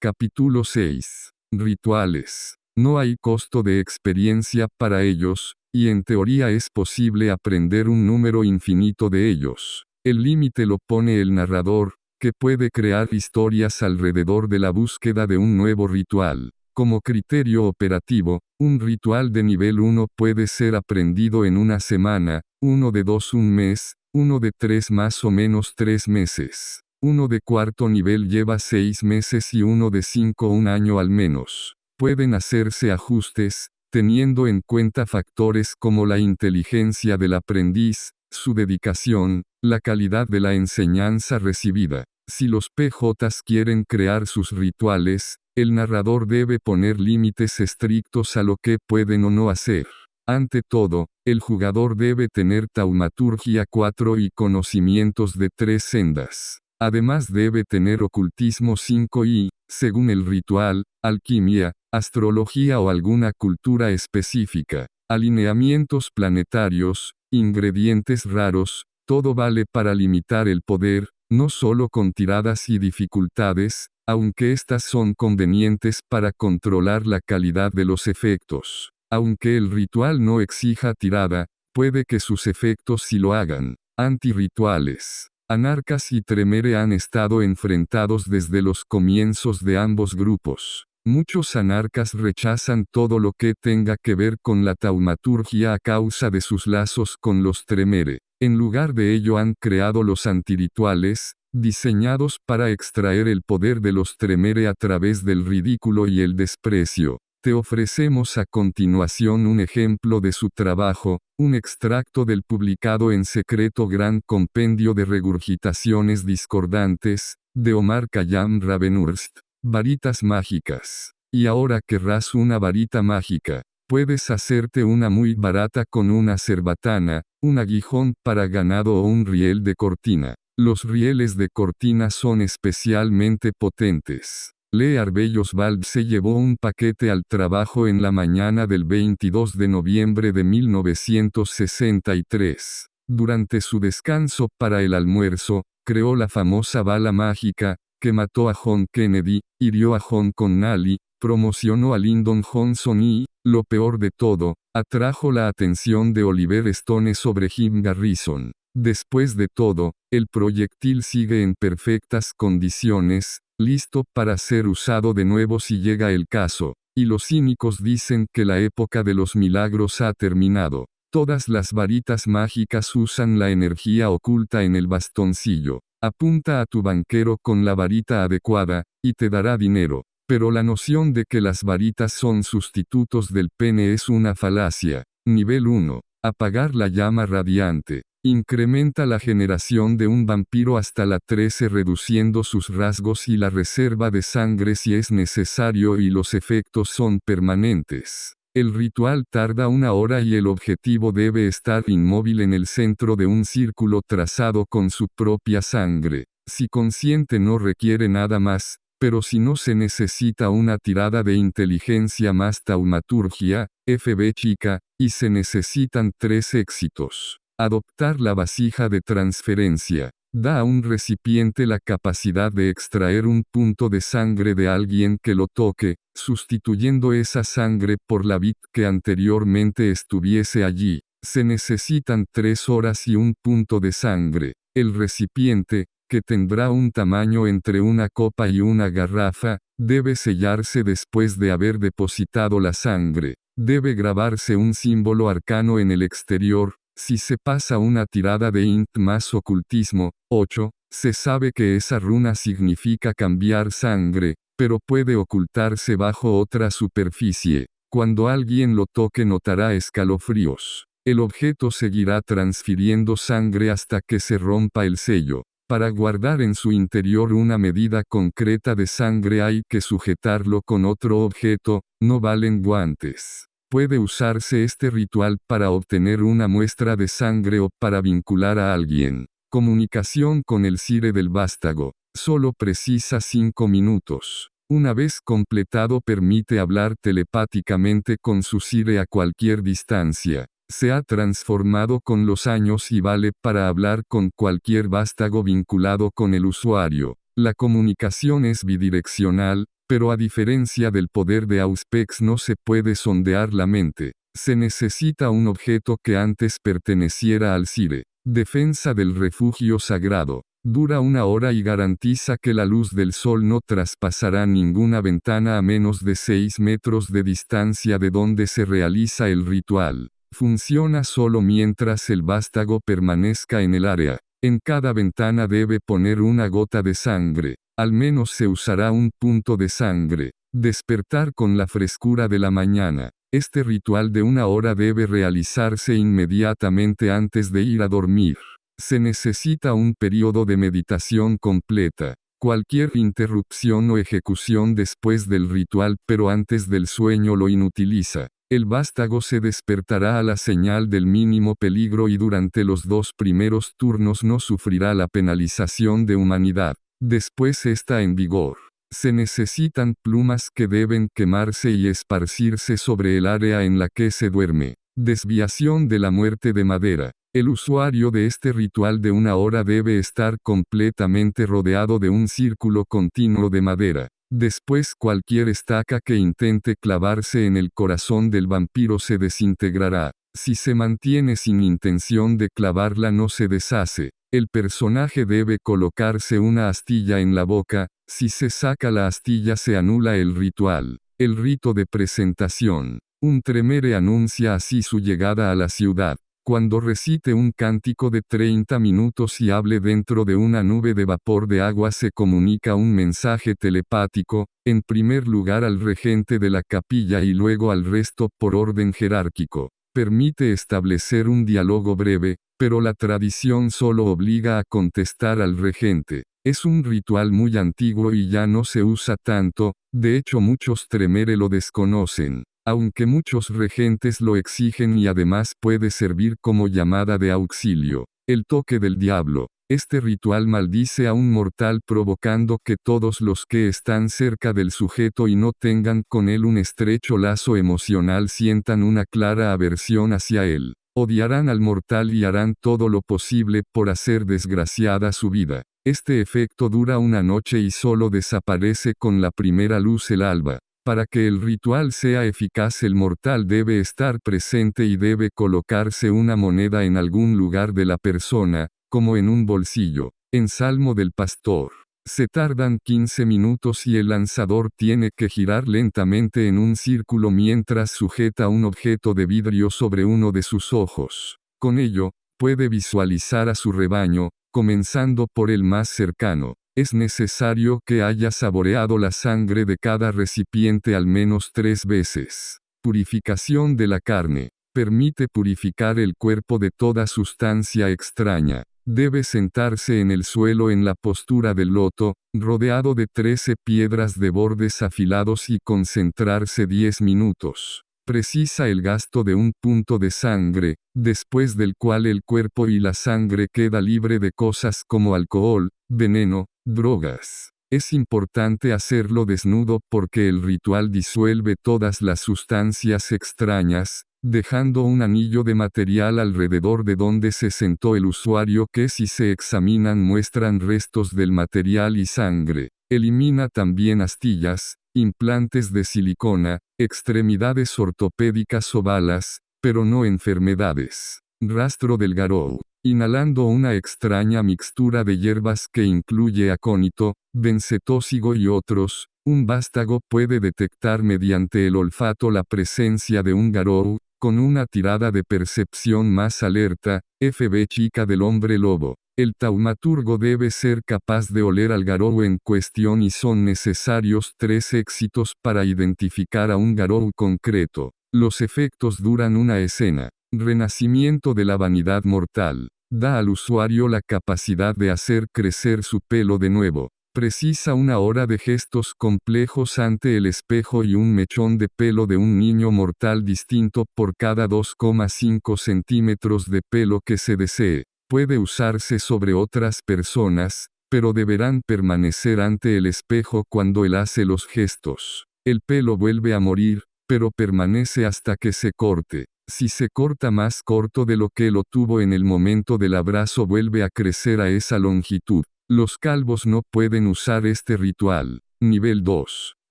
Capítulo 6. Rituales. No hay costo de experiencia para ellos, y en teoría es posible aprender un número infinito de ellos. El límite lo pone el narrador, que puede crear historias alrededor de la búsqueda de un nuevo ritual. Como criterio operativo, un ritual de nivel 1 puede ser aprendido en una semana, uno de 2 un mes, uno de 3 más o menos 3 meses. Uno de cuarto nivel lleva 6 meses y uno de 5 un año al menos. Pueden hacerse ajustes, teniendo en cuenta factores como la inteligencia del aprendiz, su dedicación, la calidad de la enseñanza recibida. Si los PJs quieren crear sus rituales, el narrador debe poner límites estrictos a lo que pueden o no hacer. Ante todo, el jugador debe tener taumaturgia 4 y conocimientos de 3 sendas. Además debe tener ocultismo 5 y, según el ritual, alquimia, astrología o alguna cultura específica. Alineamientos planetarios, ingredientes raros, todo vale para limitar el poder, no solo con tiradas y dificultades, aunque estas son convenientes para controlar la calidad de los efectos. Aunque el ritual no exija tirada, puede que sus efectos sí lo hagan. Antirrituales. Anarcas y Tremere han estado enfrentados desde los comienzos de ambos grupos. Muchos anarcas rechazan todo lo que tenga que ver con la taumaturgia a causa de sus lazos con los Tremere. En lugar de ello han creado los antirrituales, diseñados para extraer el poder de los Tremere a través del ridículo y el desprecio. Te ofrecemos a continuación un ejemplo de su trabajo, un extracto del publicado en secreto Gran Compendio de Regurgitaciones Discordantes, de Omar Khayyam Ravenhurst. Varitas mágicas. Y ahora querrás una varita mágica. Puedes hacerte una muy barata con una cerbatana, un aguijón para ganado o un riel de cortina. Los rieles de cortina son especialmente potentes. Lee Arbellos Vald se llevó un paquete al trabajo en la mañana del 22 de noviembre de 1963. Durante su descanso para el almuerzo, creó la famosa bala mágica, que mató a John Kennedy, hirió a John Connally, promocionó a Lyndon Johnson y, lo peor de todo, atrajo la atención de Oliver Stone sobre Jim Garrison. Después de todo, el proyectil sigue en perfectas condiciones, listo para ser usado de nuevo si llega el caso, y los cínicos dicen que la época de los milagros ha terminado. Todas las varitas mágicas usan la energía oculta en el bastoncillo. Apunta a tu banquero con la varita adecuada, y te dará dinero. Pero la noción de que las varitas son sustitutos del pene es una falacia. Nivel 1. Apagar la llama radiante. Incrementa la generación de un vampiro hasta la 13 reduciendo sus rasgos y la reserva de sangre si es necesario y los efectos son permanentes. El ritual tarda 1 hora y el objetivo debe estar inmóvil en el centro de un círculo trazado con su propia sangre. Si consciente no requiere nada más, pero si no se necesita una tirada de inteligencia más taumaturgia, FB chica, y se necesitan 3 éxitos. Adoptar la vasija de transferencia. Da a un recipiente la capacidad de extraer un punto de sangre de alguien que lo toque, sustituyendo esa sangre por la bit que anteriormente estuviese allí. Se necesitan 3 horas y un punto de sangre. El recipiente, que tendrá un tamaño entre una copa y una garrafa, debe sellarse después de haber depositado la sangre. Debe grabarse un símbolo arcano en el exterior. Si se pasa una tirada de int más ocultismo, 8, se sabe que esa runa significa cambiar sangre, pero puede ocultarse bajo otra superficie. Cuando alguien lo toque notará escalofríos. El objeto seguirá transfiriendo sangre hasta que se rompa el sello. Para guardar en su interior una medida concreta de sangre hay que sujetarlo con otro objeto, no valen guantes. Puede usarse este ritual para obtener una muestra de sangre o para vincular a alguien. Comunicación con el Sire del Vástago. Solo precisa 5 minutos. Una vez completado permite hablar telepáticamente con su Sire a cualquier distancia. Se ha transformado con los años y vale para hablar con cualquier vástago vinculado con el usuario. La comunicación es bidireccional, Pero a diferencia del poder de Auspex no se puede sondear la mente. Se necesita un objeto que antes perteneciera al Sire. Defensa del refugio sagrado. Dura 1 hora y garantiza que la luz del sol no traspasará ninguna ventana a menos de 6 metros de distancia de donde se realiza el ritual. Funciona solo mientras el vástago permanezca en el área. En cada ventana debe poner una gota de sangre. Al menos se usará un punto de sangre. Despertar con la frescura de la mañana. Este ritual de 1 hora debe realizarse inmediatamente antes de ir a dormir. Se necesita un periodo de meditación completa. Cualquier interrupción o ejecución después del ritual pero antes del sueño lo inutiliza. El vástago se despertará a la señal del mínimo peligro y durante los 2 primeros turnos no sufrirá la penalización de humanidad. Después está en vigor. Se necesitan plumas que deben quemarse y esparcirse sobre el área en la que se duerme. Desviación de la muerte de madera. El usuario de este ritual de 1 hora debe estar completamente rodeado de un círculo continuo de madera. Después cualquier estaca que intente clavarse en el corazón del vampiro se desintegrará. Si se mantiene sin intención de clavarla no se deshace. El personaje debe colocarse una astilla en la boca. Si se saca la astilla se anula el ritual. El rito de presentación. Un tremere anuncia así su llegada a la ciudad. Cuando recite un cántico de 30 minutos y hable dentro de una nube de vapor de agua se comunica un mensaje telepático, en primer lugar al regente de la capilla y luego al resto por orden jerárquico. Permite establecer un diálogo breve, pero la tradición solo obliga a contestar al regente. Es un ritual muy antiguo y ya no se usa tanto, de hecho muchos tremere lo desconocen. Aunque muchos regentes lo exigen y además puede servir como llamada de auxilio. El toque del diablo. Este ritual maldice a un mortal provocando que todos los que están cerca del sujeto y no tengan con él un estrecho lazo emocional sientan una clara aversión hacia él. Odiarán al mortal y harán todo lo posible por hacer desgraciada su vida. Este efecto dura 1 noche y solo desaparece con la primera luz el alba. Para que el ritual sea eficaz el mortal debe estar presente y debe colocarse una moneda en algún lugar de la persona, como en un bolsillo. En Salmo del Pastor. Se tardan 15 minutos y el lanzador tiene que girar lentamente en un círculo mientras sujeta un objeto de vidrio sobre uno de sus ojos. Con ello, puede visualizar a su rebaño, comenzando por el más cercano. Es necesario que haya saboreado la sangre de cada recipiente al menos 3 veces. Purificación de la carne. Permite purificar el cuerpo de toda sustancia extraña. Debe sentarse en el suelo en la postura del loto, rodeado de 13 piedras de bordes afilados y concentrarse 10 minutos. Precisa el gasto de un punto de sangre, después del cual el cuerpo y la sangre queda libre de cosas como alcohol, veneno, drogas. Es importante hacerlo desnudo porque el ritual disuelve todas las sustancias extrañas, dejando un anillo de material alrededor de donde se sentó el usuario que si se examinan muestran restos del material y sangre. Elimina también astillas, implantes de silicona, extremidades ortopédicas o balas, pero no enfermedades. Rastro del garou. Inhalando una extraña mixtura de hierbas que incluye acónito, bencetósigo y otros, un vástago puede detectar mediante el olfato la presencia de un garou, con una tirada de percepción más alerta, FB chica del hombre lobo. El taumaturgo debe ser capaz de oler al garou en cuestión y son necesarios 3 éxitos para identificar a un garou concreto. Los efectos duran una escena. Renacimiento de la vanidad mortal. Da al usuario la capacidad de hacer crecer su pelo de nuevo. Precisa 1 hora de gestos complejos ante el espejo y un mechón de pelo de un niño mortal distinto por cada 2,5 centímetros de pelo que se desee. Puede usarse sobre otras personas, pero deberán permanecer ante el espejo cuando él hace los gestos. El pelo vuelve a morir, pero permanece hasta que se corte. Si se corta más corto de lo que lo tuvo en el momento del abrazo vuelve a crecer a esa longitud. Los calvos no pueden usar este ritual. Nivel 2.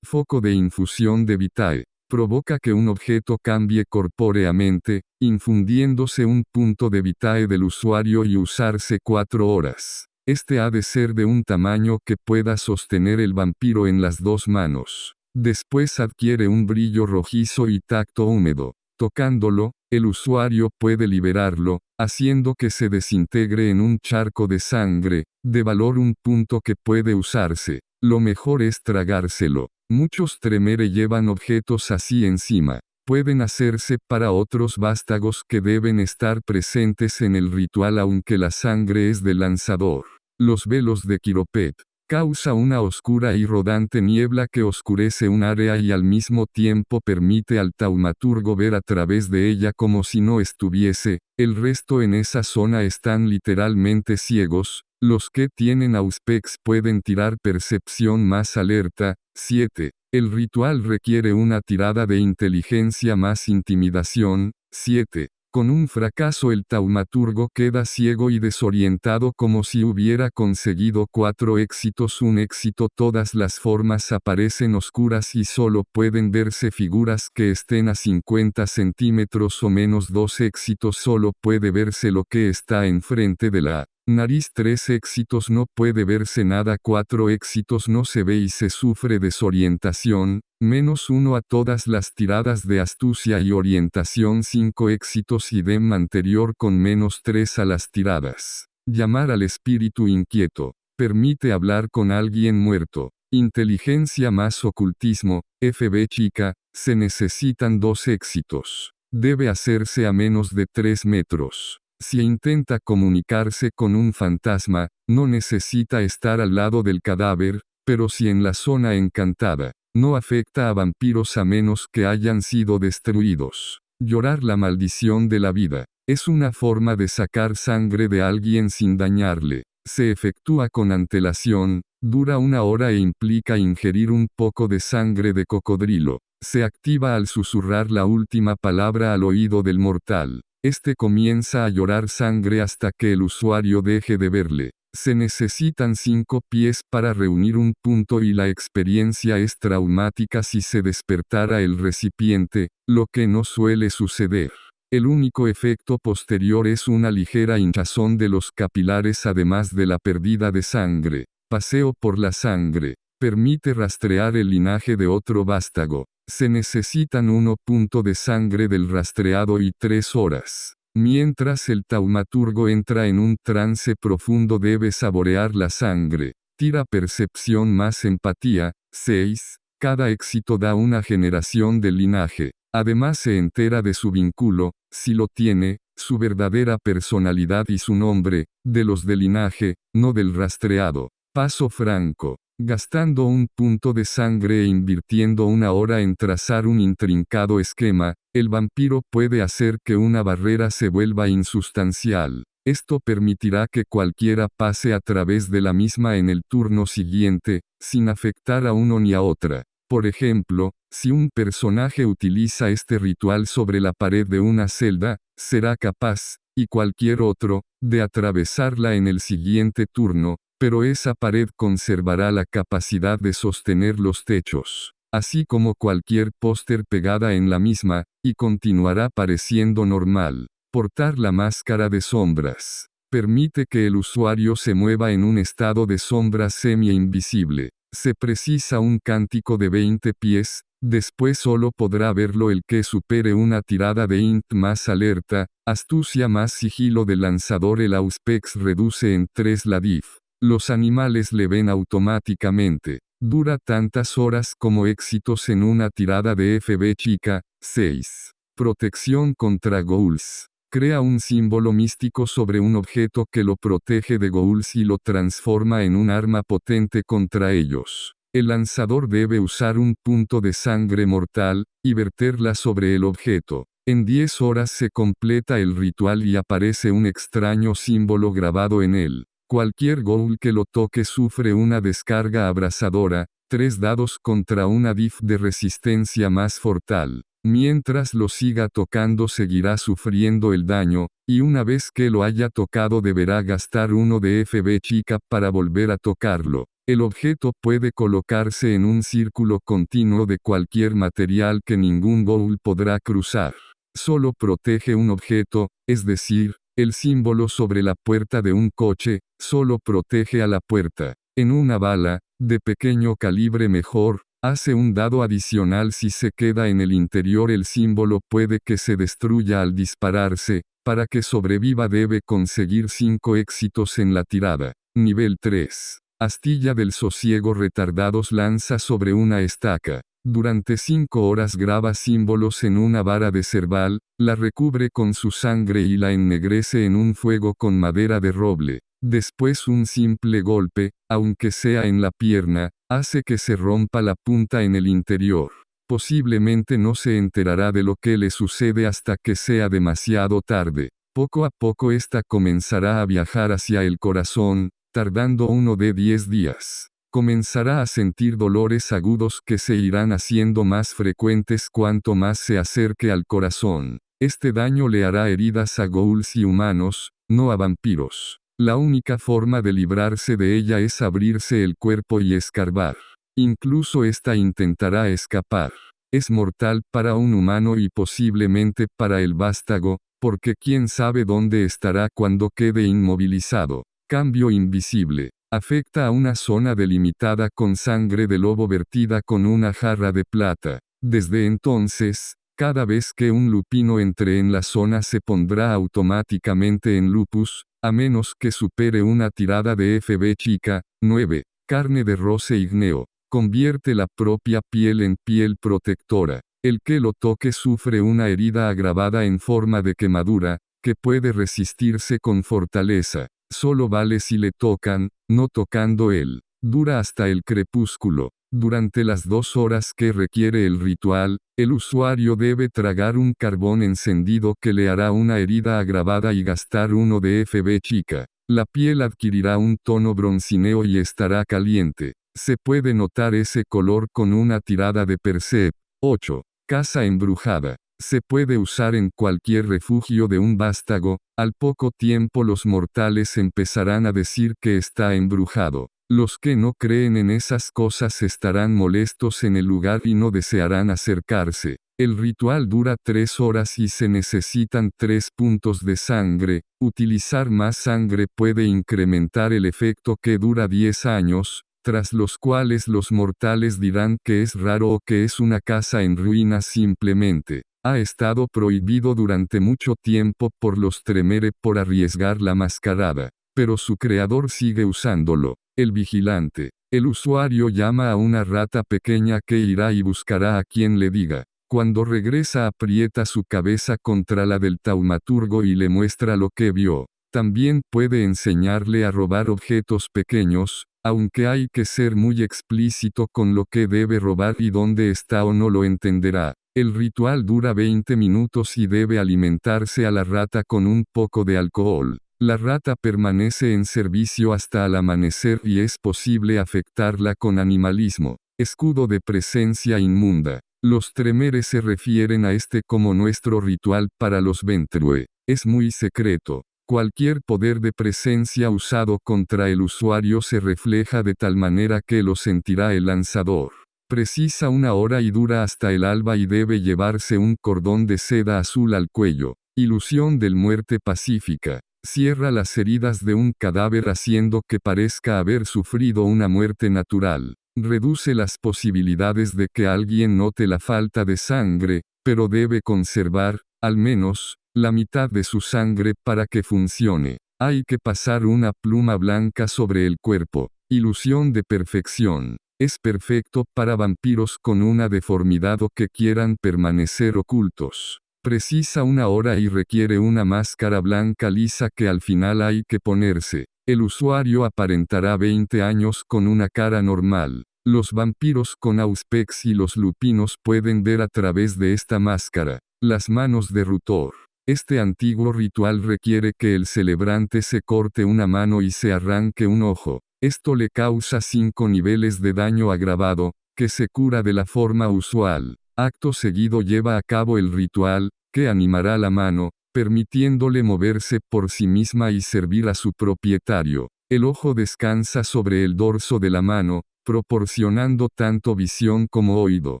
Foco de infusión de Vitae. Provoca que un objeto cambie corpóreamente, infundiéndose un punto de Vitae del usuario y usarse 4 horas. Este ha de ser de un tamaño que pueda sostener el vampiro en las 2 manos. Después adquiere un brillo rojizo y tacto húmedo. Tocándolo, el usuario puede liberarlo, haciendo que se desintegre en un charco de sangre, de valor un punto que puede usarse. Lo mejor es tragárselo. Muchos tremere llevan objetos así encima. Pueden hacerse para otros vástagos que deben estar presentes en el ritual aunque la sangre es del lanzador. Los velos de Quiropet. Causa una oscura y rodante niebla que oscurece un área y al mismo tiempo permite al taumaturgo ver a través de ella como si no estuviese. El resto en esa zona están literalmente ciegos. Los que tienen Auspex pueden tirar percepción más alerta. 7. El ritual requiere una tirada de inteligencia más intimidación. 7. Con un fracaso el taumaturgo queda ciego y desorientado como si hubiera conseguido 4 éxitos. Un éxito, todas las formas aparecen oscuras y solo pueden verse figuras que estén a 50 centímetros o menos. 2 éxitos, solo puede verse lo que está enfrente de la nariz. 3 éxitos, no puede verse nada. 4 éxitos, no se ve y se sufre desorientación. -1 a todas las tiradas de astucia y orientación. 5 éxitos, idem anterior con -3 a las tiradas. Llamar al espíritu inquieto. Permite hablar con alguien muerto. Inteligencia más ocultismo. FB chica. Se necesitan 2 éxitos. Debe hacerse a menos de 3 metros. Si intenta comunicarse con un fantasma, no necesita estar al lado del cadáver, pero si en la zona encantada, no afecta a vampiros a menos que hayan sido destruidos. Llorar la maldición de la vida. Es una forma de sacar sangre de alguien sin dañarle. Se efectúa con antelación, dura 1 hora e implica ingerir un poco de sangre de cocodrilo. Se activa al susurrar la última palabra al oído del mortal. Este comienza a llorar sangre hasta que el usuario deje de verle. Se necesitan 5 pies para reunir un punto y la experiencia es traumática si se despertara el recipiente, lo que no suele suceder. El único efecto posterior es una ligera hinchazón de los capilares además de la pérdida de sangre. Paseo por la sangre. Permite rastrear el linaje de otro vástago. Se necesitan 1 punto de sangre del rastreado y 3 horas. Mientras el taumaturgo entra en un trance profundo debe saborear la sangre. Tira percepción más empatía. 6. Cada éxito da una generación del linaje. Además se entera de su vínculo, si lo tiene, su verdadera personalidad y su nombre, de los del linaje, no del rastreado. Paso franco. Gastando 1 punto de sangre e invirtiendo 1 hora en trazar un intrincado esquema, el vampiro puede hacer que una barrera se vuelva insustancial. Esto permitirá que cualquiera pase a través de la misma en el turno siguiente, sin afectar a uno ni a otra. Por ejemplo, si un personaje utiliza este ritual sobre la pared de una celda, será capaz, y cualquier otro, de atravesarla en el siguiente turno, pero esa pared conservará la capacidad de sostener los techos, así como cualquier póster pegada en la misma, y continuará pareciendo normal. Portar la máscara de sombras. Permite que el usuario se mueva en un estado de sombra semi-invisible. Se precisa un cántico de 20 pies, después solo podrá verlo el que supere una tirada de int más alerta, astucia más sigilo del lanzador. El Auspex reduce en 3 la diff. Los animales le ven automáticamente. Dura tantas horas como éxitos en una tirada de FB chica. 6. Protección contra ghouls. Crea un símbolo místico sobre un objeto que lo protege de ghouls y lo transforma en un arma potente contra ellos. El lanzador debe usar un punto de sangre mortal, y verterla sobre el objeto. En 10 horas se completa el ritual y aparece un extraño símbolo grabado en él. Cualquier ghoul que lo toque sufre una descarga abrasadora, 3 dados contra una diff de resistencia más fortal. Mientras lo siga tocando seguirá sufriendo el daño, y una vez que lo haya tocado deberá gastar 1 de FB chica para volver a tocarlo. El objeto puede colocarse en un círculo continuo de cualquier material que ningún ghoul podrá cruzar. Solo protege un objeto, es decir, el símbolo sobre la puerta de un coche, solo protege a la puerta. En una bala, de pequeño calibre mejor, hace un dado adicional si se queda en el interior el símbolo puede que se destruya al dispararse, para que sobreviva debe conseguir 5 éxitos en la tirada. Nivel 3. Astilla del sosiego retardados lanza sobre una estaca. Durante 5 horas graba símbolos en una vara de cerval, la recubre con su sangre y la ennegrece en un fuego con madera de roble. Después un simple golpe, aunque sea en la pierna, hace que se rompa la punta en el interior. Posiblemente no se enterará de lo que le sucede hasta que sea demasiado tarde. Poco a poco esta comenzará a viajar hacia el corazón, tardando uno de 10 días. Comenzará a sentir dolores agudos que se irán haciendo más frecuentes cuanto más se acerque al corazón. Este daño le hará heridas a ghouls y humanos, no a vampiros. La única forma de librarse de ella es abrirse el cuerpo y escarbar. Incluso esta intentará escapar. Es mortal para un humano y posiblemente para el vástago, porque quién sabe dónde estará cuando quede inmovilizado. Cambio invisible. Afecta a una zona delimitada con sangre de lobo vertida con una jarra de plata. Desde entonces, cada vez que un lupino entre en la zona se pondrá automáticamente en lupus, a menos que supere una tirada de FB chica. 9. Carne de roce ígneo. Convierte la propia piel en piel protectora. El que lo toque sufre una herida agravada en forma de quemadura, que puede resistirse con fortaleza. Solo vale si le tocan, no tocando él. Dura hasta el crepúsculo. Durante las 2 horas que requiere el ritual, el usuario debe tragar un carbón encendido que le hará una herida agravada y gastar 1 de FB chica. La piel adquirirá un tono broncineo y estará caliente. Se puede notar ese color con una tirada de Percep. 8. Casa embrujada. Se puede usar en cualquier refugio de un vástago. Al poco tiempo los mortales empezarán a decir que está embrujado. Los que no creen en esas cosas estarán molestos en el lugar y no desearán acercarse. El ritual dura 3 horas y se necesitan 3 puntos de sangre. Utilizar más sangre puede incrementar el efecto que dura 10 años, tras los cuales los mortales dirán que es raro o que es una casa en ruinas simplemente. Ha estado prohibido durante mucho tiempo por los Tremere por arriesgar la mascarada, pero su creador sigue usándolo. El vigilante. El usuario llama a una rata pequeña que irá y buscará a quien le diga. Cuando regresa aprieta su cabeza contra la del taumaturgo y le muestra lo que vio. También puede enseñarle a robar objetos pequeños, aunque hay que ser muy explícito con lo que debe robar y dónde está o no lo entenderá. El ritual dura 20 minutos y debe alimentarse a la rata con un poco de alcohol. La rata permanece en servicio hasta el amanecer y es posible afectarla con animalismo. Escudo de presencia inmunda. Los Tremere se refieren a este como nuestro ritual para los Ventrue. Es muy secreto. Cualquier poder de presencia usado contra el usuario se refleja de tal manera que lo sentirá el lanzador. Precisa 1 hora y dura hasta el alba y debe llevarse un cordón de seda azul al cuello. Ilusión del muerte pacífica. Cierra las heridas de un cadáver haciendo que parezca haber sufrido una muerte natural. Reduce las posibilidades de que alguien note la falta de sangre, pero debe conservar, al menos, la mitad de su sangre para que funcione. Hay que pasar una pluma blanca sobre el cuerpo. Ilusión de perfección. Es perfecto para vampiros con una deformidad o que quieran permanecer ocultos. Precisa 1 hora y requiere una máscara blanca lisa que al final hay que ponerse. El usuario aparentará 20 años con una cara normal. Los vampiros con auspex y los lupinos pueden ver a través de esta máscara. Las manos de Rutor. Este antiguo ritual requiere que el celebrante se corte una mano y se arranque un ojo. Esto le causa 5 niveles de daño agravado, que se cura de la forma usual. Acto seguido lleva a cabo el ritual, que animará la mano, permitiéndole moverse por sí misma y servir a su propietario. El ojo descansa sobre el dorso de la mano, proporcionando tanto visión como oído.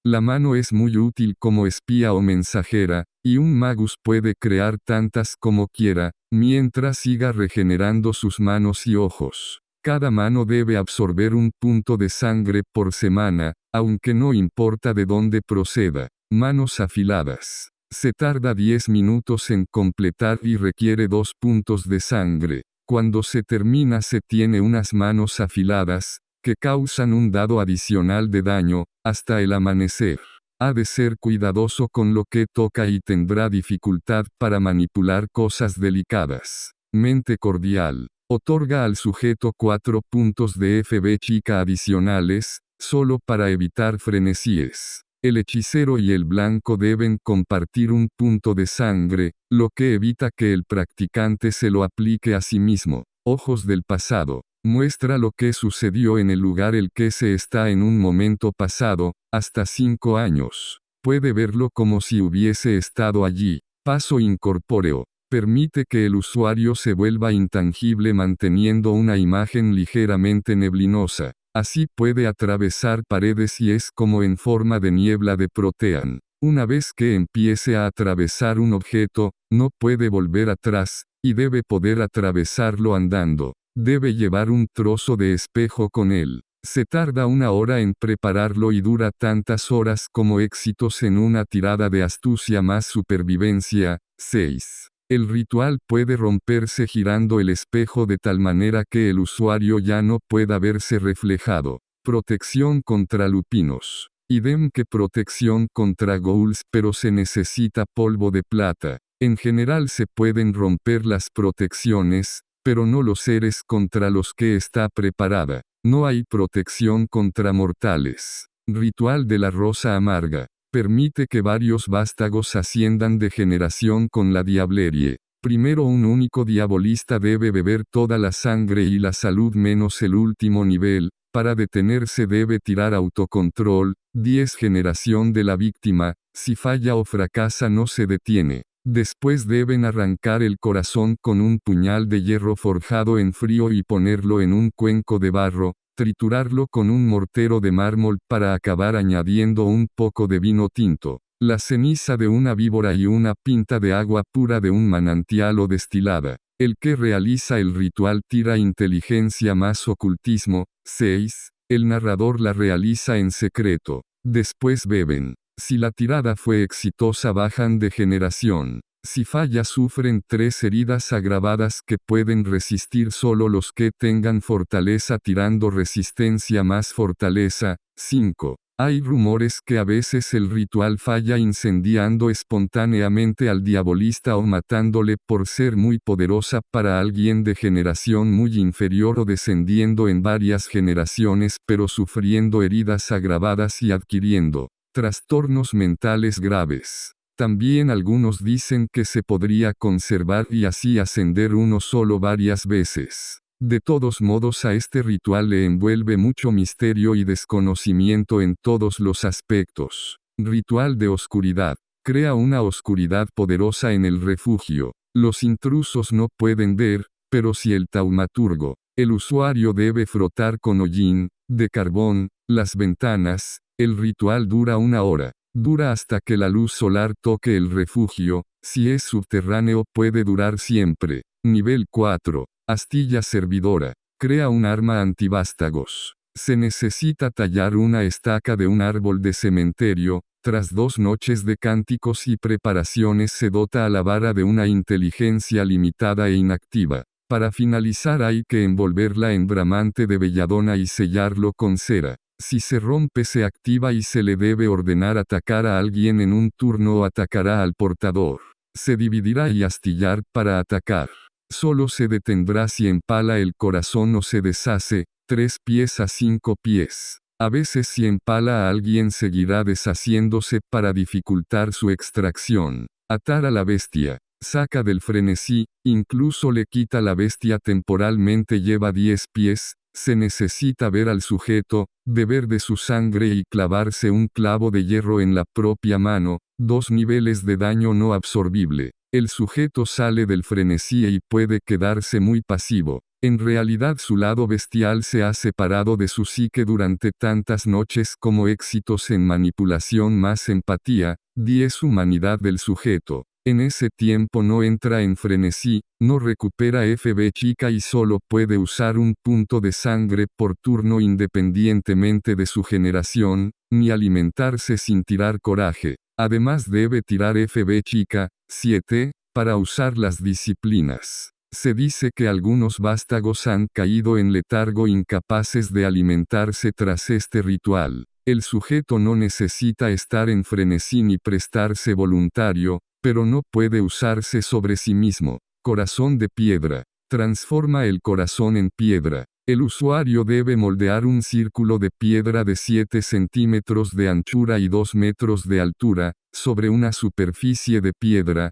La mano es muy útil como espía o mensajera, y un magus puede crear tantas como quiera, mientras siga regenerando sus manos y ojos. Cada mano debe absorber un punto de sangre por semana, aunque no importa de dónde proceda. Manos afiladas. Se tarda 10 minutos en completar y requiere 2 puntos de sangre. Cuando se termina se tiene unas manos afiladas, que causan un dado adicional de daño, hasta el amanecer. Ha de ser cuidadoso con lo que toca y tendrá dificultad para manipular cosas delicadas. Mente cordial. Otorga al sujeto 4 puntos de FB chica adicionales, solo para evitar frenesíes. El hechicero y el blanco deben compartir un punto de sangre, lo que evita que el practicante se lo aplique a sí mismo. Ojos del pasado. Muestra lo que sucedió en el lugar el que se está en un momento pasado, hasta 5 años. Puede verlo como si hubiese estado allí. Paso incorpóreo. Permite que el usuario se vuelva intangible manteniendo una imagen ligeramente neblinosa. Así puede atravesar paredes y es como en forma de niebla de Protean. Una vez que empiece a atravesar un objeto, no puede volver atrás, y debe poder atravesarlo andando. Debe llevar un trozo de espejo con él. Se tarda 1 hora en prepararlo y dura tantas horas como éxitos en una tirada de astucia más supervivencia. 6. El ritual puede romperse girando el espejo de tal manera que el usuario ya no pueda verse reflejado. Protección contra lupinos. Idem que protección contra ghouls, pero se necesita polvo de plata. En general se pueden romper las protecciones, pero no los seres contra los que está preparada. No hay protección contra mortales. Ritual de la rosa amarga. Permite que varios vástagos asciendan de generación con la diablerie. Primero un único diabolista debe beber toda la sangre y la salud menos el último nivel. Para detenerse debe tirar autocontrol. 10 generación de la víctima. Si falla o fracasa no se detiene. Después deben arrancar el corazón con un puñal de hierro forjado en frío y ponerlo en un cuenco de barro, triturarlo con un mortero de mármol para acabar añadiendo un poco de vino tinto, la ceniza de una víbora y una pinta de agua pura de un manantial o destilada. El que realiza el ritual tira inteligencia más ocultismo. 6. El narrador la realiza en secreto. Después beben. Si la tirada fue exitosa bajan de generación. Si falla sufren 3 heridas agravadas que pueden resistir solo los que tengan fortaleza tirando resistencia más fortaleza. 5. Hay rumores que a veces el ritual falla incendiando espontáneamente al diabolista o matándole por ser muy poderosa para alguien de generación muy inferior o descendiendo en varias generaciones pero sufriendo heridas agravadas y adquiriendo trastornos mentales graves. También algunos dicen que se podría conservar y así ascender uno solo varias veces. De todos modos a este ritual le envuelve mucho misterio y desconocimiento en todos los aspectos. Ritual de oscuridad. Crea una oscuridad poderosa en el refugio. Los intrusos no pueden ver, pero si el taumaturgo, el usuario debe frotar con hollín de carbón las ventanas. El ritual dura 1 hora. Dura hasta que la luz solar toque el refugio. Si es subterráneo puede durar siempre. Nivel 4. Astilla servidora. Crea un arma antivástagos. Se necesita tallar una estaca de un árbol de cementerio. Tras 2 noches de cánticos y preparaciones se dota a la vara de una inteligencia limitada e inactiva. Para finalizar hay que envolverla en bramante de belladona y sellarlo con cera. Si se rompe se activa y se le debe ordenar atacar a alguien en un turno o atacará al portador. Se dividirá y astillar para atacar. Solo se detendrá si empala el corazón o se deshace. 3 pies a 5 pies. A veces si empala a alguien seguirá deshaciéndose para dificultar su extracción. Atar a la bestia. Saca del frenesí, incluso le quita la bestia temporalmente lleva 10 pies. Se necesita ver al sujeto, beber de su sangre y clavarse un clavo de hierro en la propia mano. 2 niveles de daño no absorbible. El sujeto sale del frenesí y puede quedarse muy pasivo. En realidad su lado bestial se ha separado de su psique durante tantas noches como éxitos en manipulación más empatía, 10 humanidad del sujeto. En ese tiempo no entra en frenesí, no recupera FB chica y solo puede usar un punto de sangre por turno independientemente de su generación, ni alimentarse sin tirar coraje. Además debe tirar FB chica, 7, para usar las disciplinas. Se dice que algunos vástagos han caído en letargo incapaces de alimentarse tras este ritual. El sujeto no necesita estar en frenesí ni prestarse voluntario, pero no puede usarse sobre sí mismo. Corazón de piedra. Transforma el corazón en piedra. El usuario debe moldear un círculo de piedra de 7 centímetros de anchura y 2 metros de altura, sobre una superficie de piedra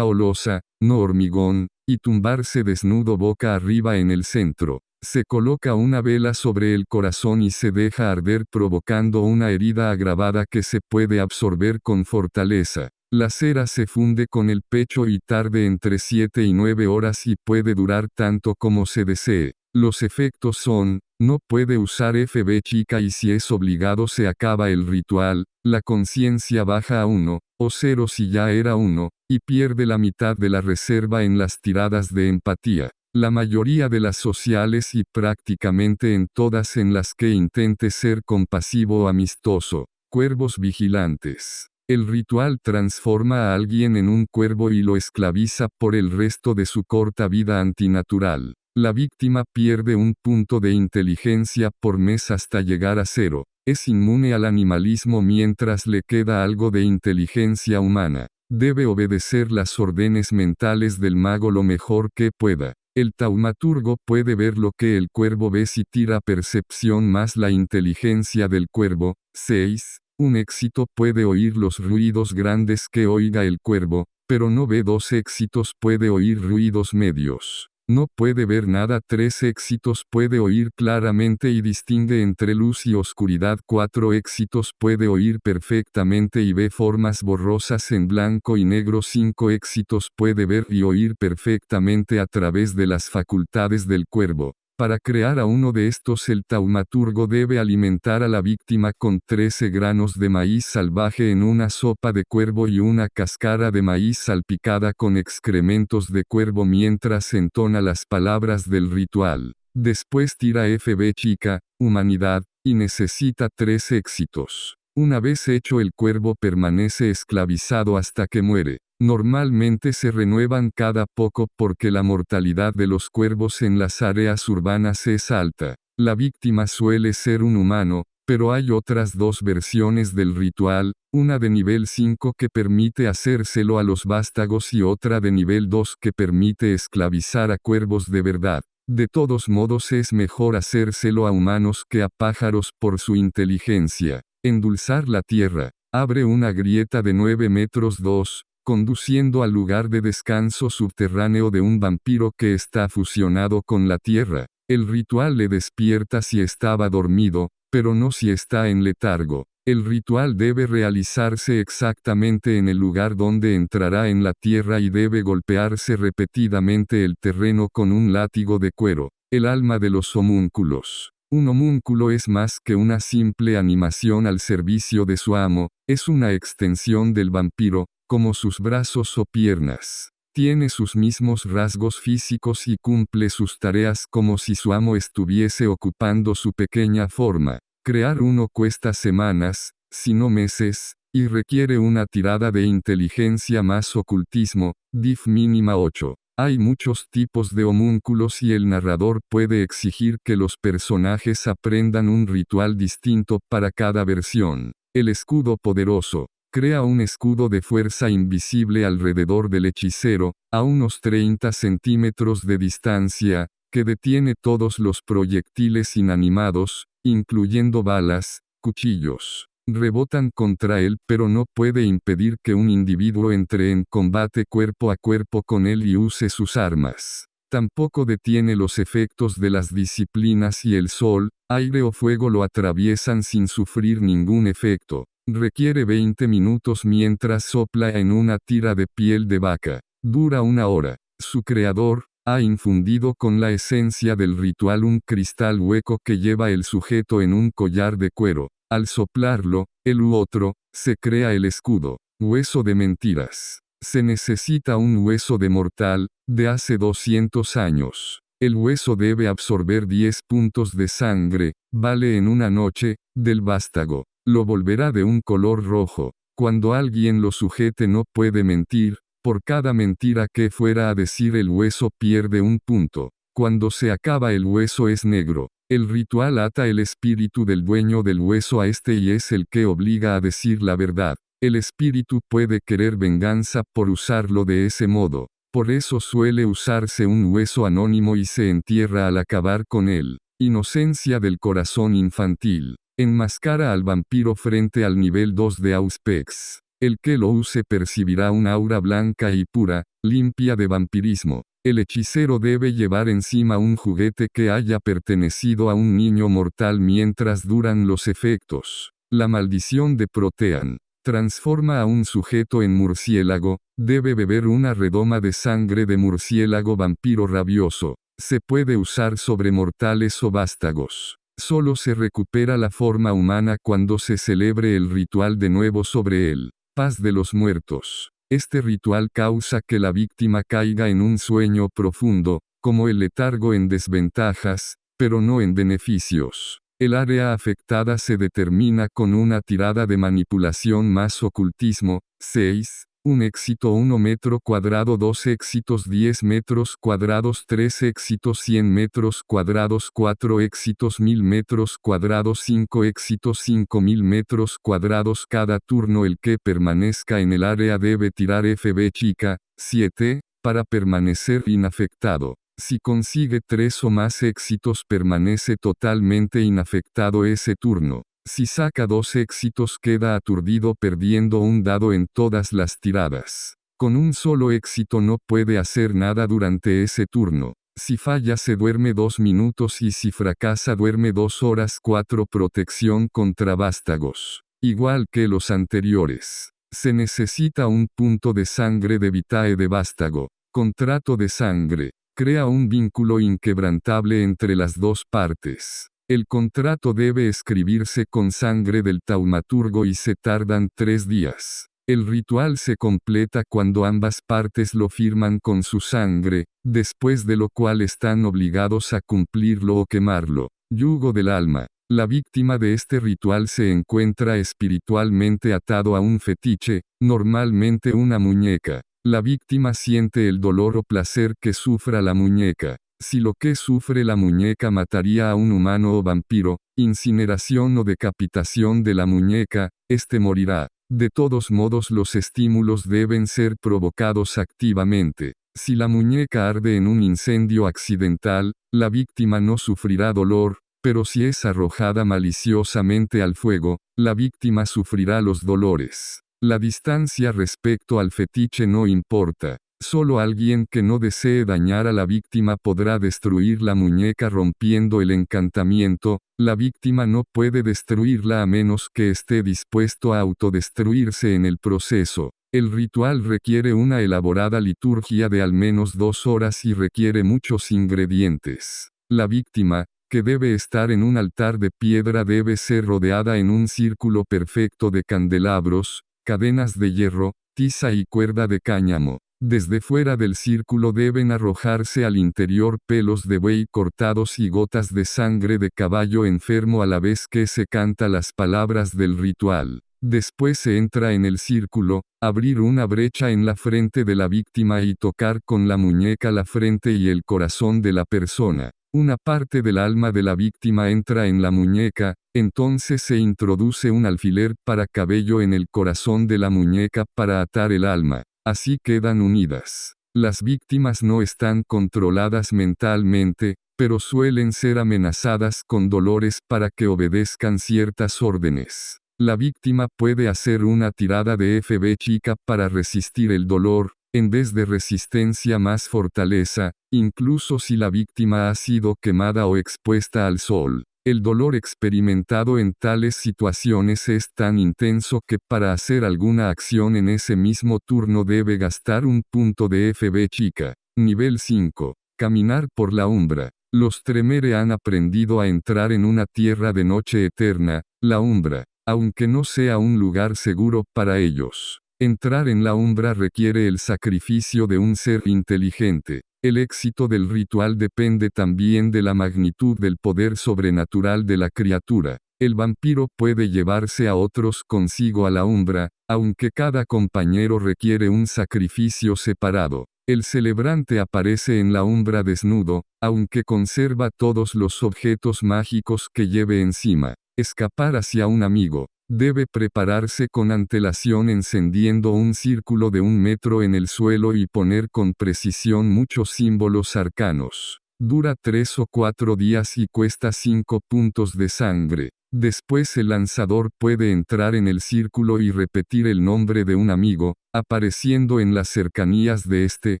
o losa, no hormigón, y tumbarse desnudo boca arriba en el centro. Se coloca una vela sobre el corazón y se deja arder provocando una herida agravada que se puede absorber con fortaleza. La cera se funde con el pecho y tarde entre 7 y 9 horas y puede durar tanto como se desee. Los efectos son, no puede usar FB chica y si es obligado se acaba el ritual, la conciencia baja a 1, o 0 si ya era 1, y pierde la mitad de la reserva en las tiradas de empatía. La mayoría de las sociales y prácticamente en todas en las que intente ser compasivo o amistoso. Cuervos vigilantes. El ritual transforma a alguien en un cuervo y lo esclaviza por el resto de su corta vida antinatural. La víctima pierde un punto de inteligencia por mes hasta llegar a 0. Es inmune al animalismo mientras le queda algo de inteligencia humana. Debe obedecer las órdenes mentales del mago lo mejor que pueda. El taumaturgo puede ver lo que el cuervo ve si tira percepción más la inteligencia del cuervo. 6. Un éxito puede oír los ruidos grandes que oiga el cuervo, pero no ve. 2 éxitos puede oír ruidos medios. No puede ver nada. 3 éxitos puede oír claramente y distingue entre luz y oscuridad. 4 éxitos puede oír perfectamente y ve formas borrosas en blanco y negro. 5 éxitos puede ver y oír perfectamente a través de las facultades del cuervo. Para crear a uno de estos el taumaturgo debe alimentar a la víctima con 13 granos de maíz salvaje en una sopa de cuervo y una cáscara de maíz salpicada con excrementos de cuervo mientras entona las palabras del ritual. Después tira FB chica, humanidad, y necesita 3 éxitos. Una vez hecho el cuervo permanece esclavizado hasta que muere. Normalmente se renuevan cada poco porque la mortalidad de los cuervos en las áreas urbanas es alta. La víctima suele ser un humano, pero hay otras 2 versiones del ritual, una de nivel 5 que permite hacérselo a los vástagos y otra de nivel 2 que permite esclavizar a cuervos de verdad. De todos modos es mejor hacérselo a humanos que a pájaros por su inteligencia. Endulzar la tierra. Abre una grieta de 9 metros 2. Conduciendo al lugar de descanso subterráneo de un vampiro que está fusionado con la tierra. El ritual le despierta si estaba dormido, pero no si está en letargo. El ritual debe realizarse exactamente en el lugar donde entrará en la tierra y debe golpearse repetidamente el terreno con un látigo de cuero. El alma de los homúnculos. Un homúnculo es más que una simple animación al servicio de su amo, es una extensión del vampiro, como sus brazos o piernas. Tiene sus mismos rasgos físicos y cumple sus tareas como si su amo estuviese ocupando su pequeña forma. Crear uno cuesta semanas, si no meses, y requiere una tirada de inteligencia más ocultismo, diff mínima 8. Hay muchos tipos de homúnculos y el narrador puede exigir que los personajes aprendan un ritual distinto para cada versión. El escudo poderoso. Crea un escudo de fuerza invisible alrededor del hechicero, a unos 30 centímetros de distancia, que detiene todos los proyectiles inanimados, incluyendo balas, cuchillos. Rebotan contra él pero no puede impedir que un individuo entre en combate cuerpo a cuerpo con él y use sus armas. Tampoco detiene los efectos de las disciplinas y el sol, aire o fuego lo atraviesan sin sufrir ningún efecto. Requiere 20 minutos mientras sopla en una tira de piel de vaca. Dura 1 hora. Su creador, Ha infundido con la esencia del ritual un cristal hueco que lleva el sujeto en un collar de cuero. Al soplarlo, el u otro, se crea el escudo. Hueso de mentiras. Se necesita un hueso de mortal, de hace 200 años. El hueso debe absorber 10 puntos de sangre, vale en una noche, del vástago. Lo volverá de un color rojo. Cuando alguien lo sujete no puede mentir, por cada mentira que fuera a decir el hueso pierde un punto. Cuando se acaba el hueso es negro. El ritual ata el espíritu del dueño del hueso a este y es el que obliga a decir la verdad. El espíritu puede querer venganza por usarlo de ese modo. Por eso suele usarse un hueso anónimo y se entierra al acabar con él. Inocencia del corazón infantil. Enmascara al vampiro frente al nivel 2 de Auspex. El que lo use percibirá un aura blanca y pura, limpia de vampirismo. El hechicero debe llevar encima un juguete que haya pertenecido a un niño mortal mientras duran los efectos. La maldición de Protean. Transforma a un sujeto en murciélago, debe beber una redoma de sangre de murciélago vampiro rabioso. Se puede usar sobre mortales o vástagos. Solo se recupera la forma humana cuando se celebre el ritual de nuevo sobre él. Paz de los muertos. Este ritual causa que la víctima caiga en un sueño profundo, como el letargo en desventajas, pero no en beneficios. El área afectada se determina con una tirada de manipulación más ocultismo. 6. Un éxito 1 metro cuadrado, 2 éxitos 10 metros cuadrados, 3 éxitos 100 metros cuadrados, 4 éxitos 1000 metros cuadrados, 5 éxitos 5000 metros cuadrados. Cada turno el que permanezca en el área debe tirar FB chica. 7. Para permanecer inafectado. Si consigue 3 o más éxitos permanece totalmente inafectado ese turno. Si saca 2 éxitos queda aturdido perdiendo un dado en todas las tiradas. Con un solo éxito no puede hacer nada durante ese turno. Si falla se duerme 2 minutos y si fracasa duerme 2 horas. 4. Protección contra vástagos. Igual que los anteriores. Se necesita un punto de sangre de vitae de vástago. Contrato de sangre. Crea un vínculo inquebrantable entre las dos partes. El contrato debe escribirse con sangre del taumaturgo y se tardan 3 días. El ritual se completa cuando ambas partes lo firman con su sangre, después de lo cual están obligados a cumplirlo o quemarlo. Yugo del alma. La víctima de este ritual se encuentra espiritualmente atado a un fetiche, normalmente una muñeca. La víctima siente el dolor o placer que sufra la muñeca. Si lo que sufre la muñeca mataría a un humano o vampiro, incineración o decapitación de la muñeca, este morirá. De todos modos los estímulos deben ser provocados activamente. Si la muñeca arde en un incendio accidental, la víctima no sufrirá dolor, pero si es arrojada maliciosamente al fuego, la víctima sufrirá los dolores. La distancia respecto al fetiche no importa. Solo alguien que no desee dañar a la víctima podrá destruir la muñeca rompiendo el encantamiento. La víctima no puede destruirla a menos que esté dispuesto a autodestruirse en el proceso. El ritual requiere una elaborada liturgia de al menos 2 horas y requiere muchos ingredientes. La víctima, que debe estar en un altar de piedra, debe ser rodeada en un círculo perfecto de candelabros, cadenas de hierro, tiza y cuerda de cáñamo. Desde fuera del círculo deben arrojarse al interior pelos de buey cortados y gotas de sangre de caballo enfermo a la vez que se canta las palabras del ritual. Después se entra en el círculo, abrir una brecha en la frente de la víctima y tocar con la muñeca la frente y el corazón de la persona. Una parte del alma de la víctima entra en la muñeca, entonces se introduce un alfiler para cabello en el corazón de la muñeca para atar el alma. Así quedan unidas. Las víctimas no están controladas mentalmente, pero suelen ser amenazadas con dolores para que obedezcan ciertas órdenes. La víctima puede hacer una tirada de FB chica para resistir el dolor, en vez de resistencia más fortaleza, incluso si la víctima ha sido quemada o expuesta al sol. El dolor experimentado en tales situaciones es tan intenso que para hacer alguna acción en ese mismo turno debe gastar un punto de FB chica. Nivel 5. Caminar por la Umbra. Los Tremere han aprendido a entrar en una tierra de noche eterna, la Umbra, aunque no sea un lugar seguro para ellos. Entrar en la Umbra requiere el sacrificio de un ser inteligente. El éxito del ritual depende también de la magnitud del poder sobrenatural de la criatura. El vampiro puede llevarse a otros consigo a la Umbra, aunque cada compañero requiere un sacrificio separado. El celebrante aparece en la Umbra desnudo, aunque conserva todos los objetos mágicos que lleve encima. Escapar hacia un amigo. Debe prepararse con antelación encendiendo un círculo de 1 metro en el suelo y poner con precisión muchos símbolos arcanos. Dura 3 o 4 días y cuesta 5 puntos de sangre. Después el lanzador puede entrar en el círculo y repetir el nombre de un amigo, apareciendo en las cercanías de este,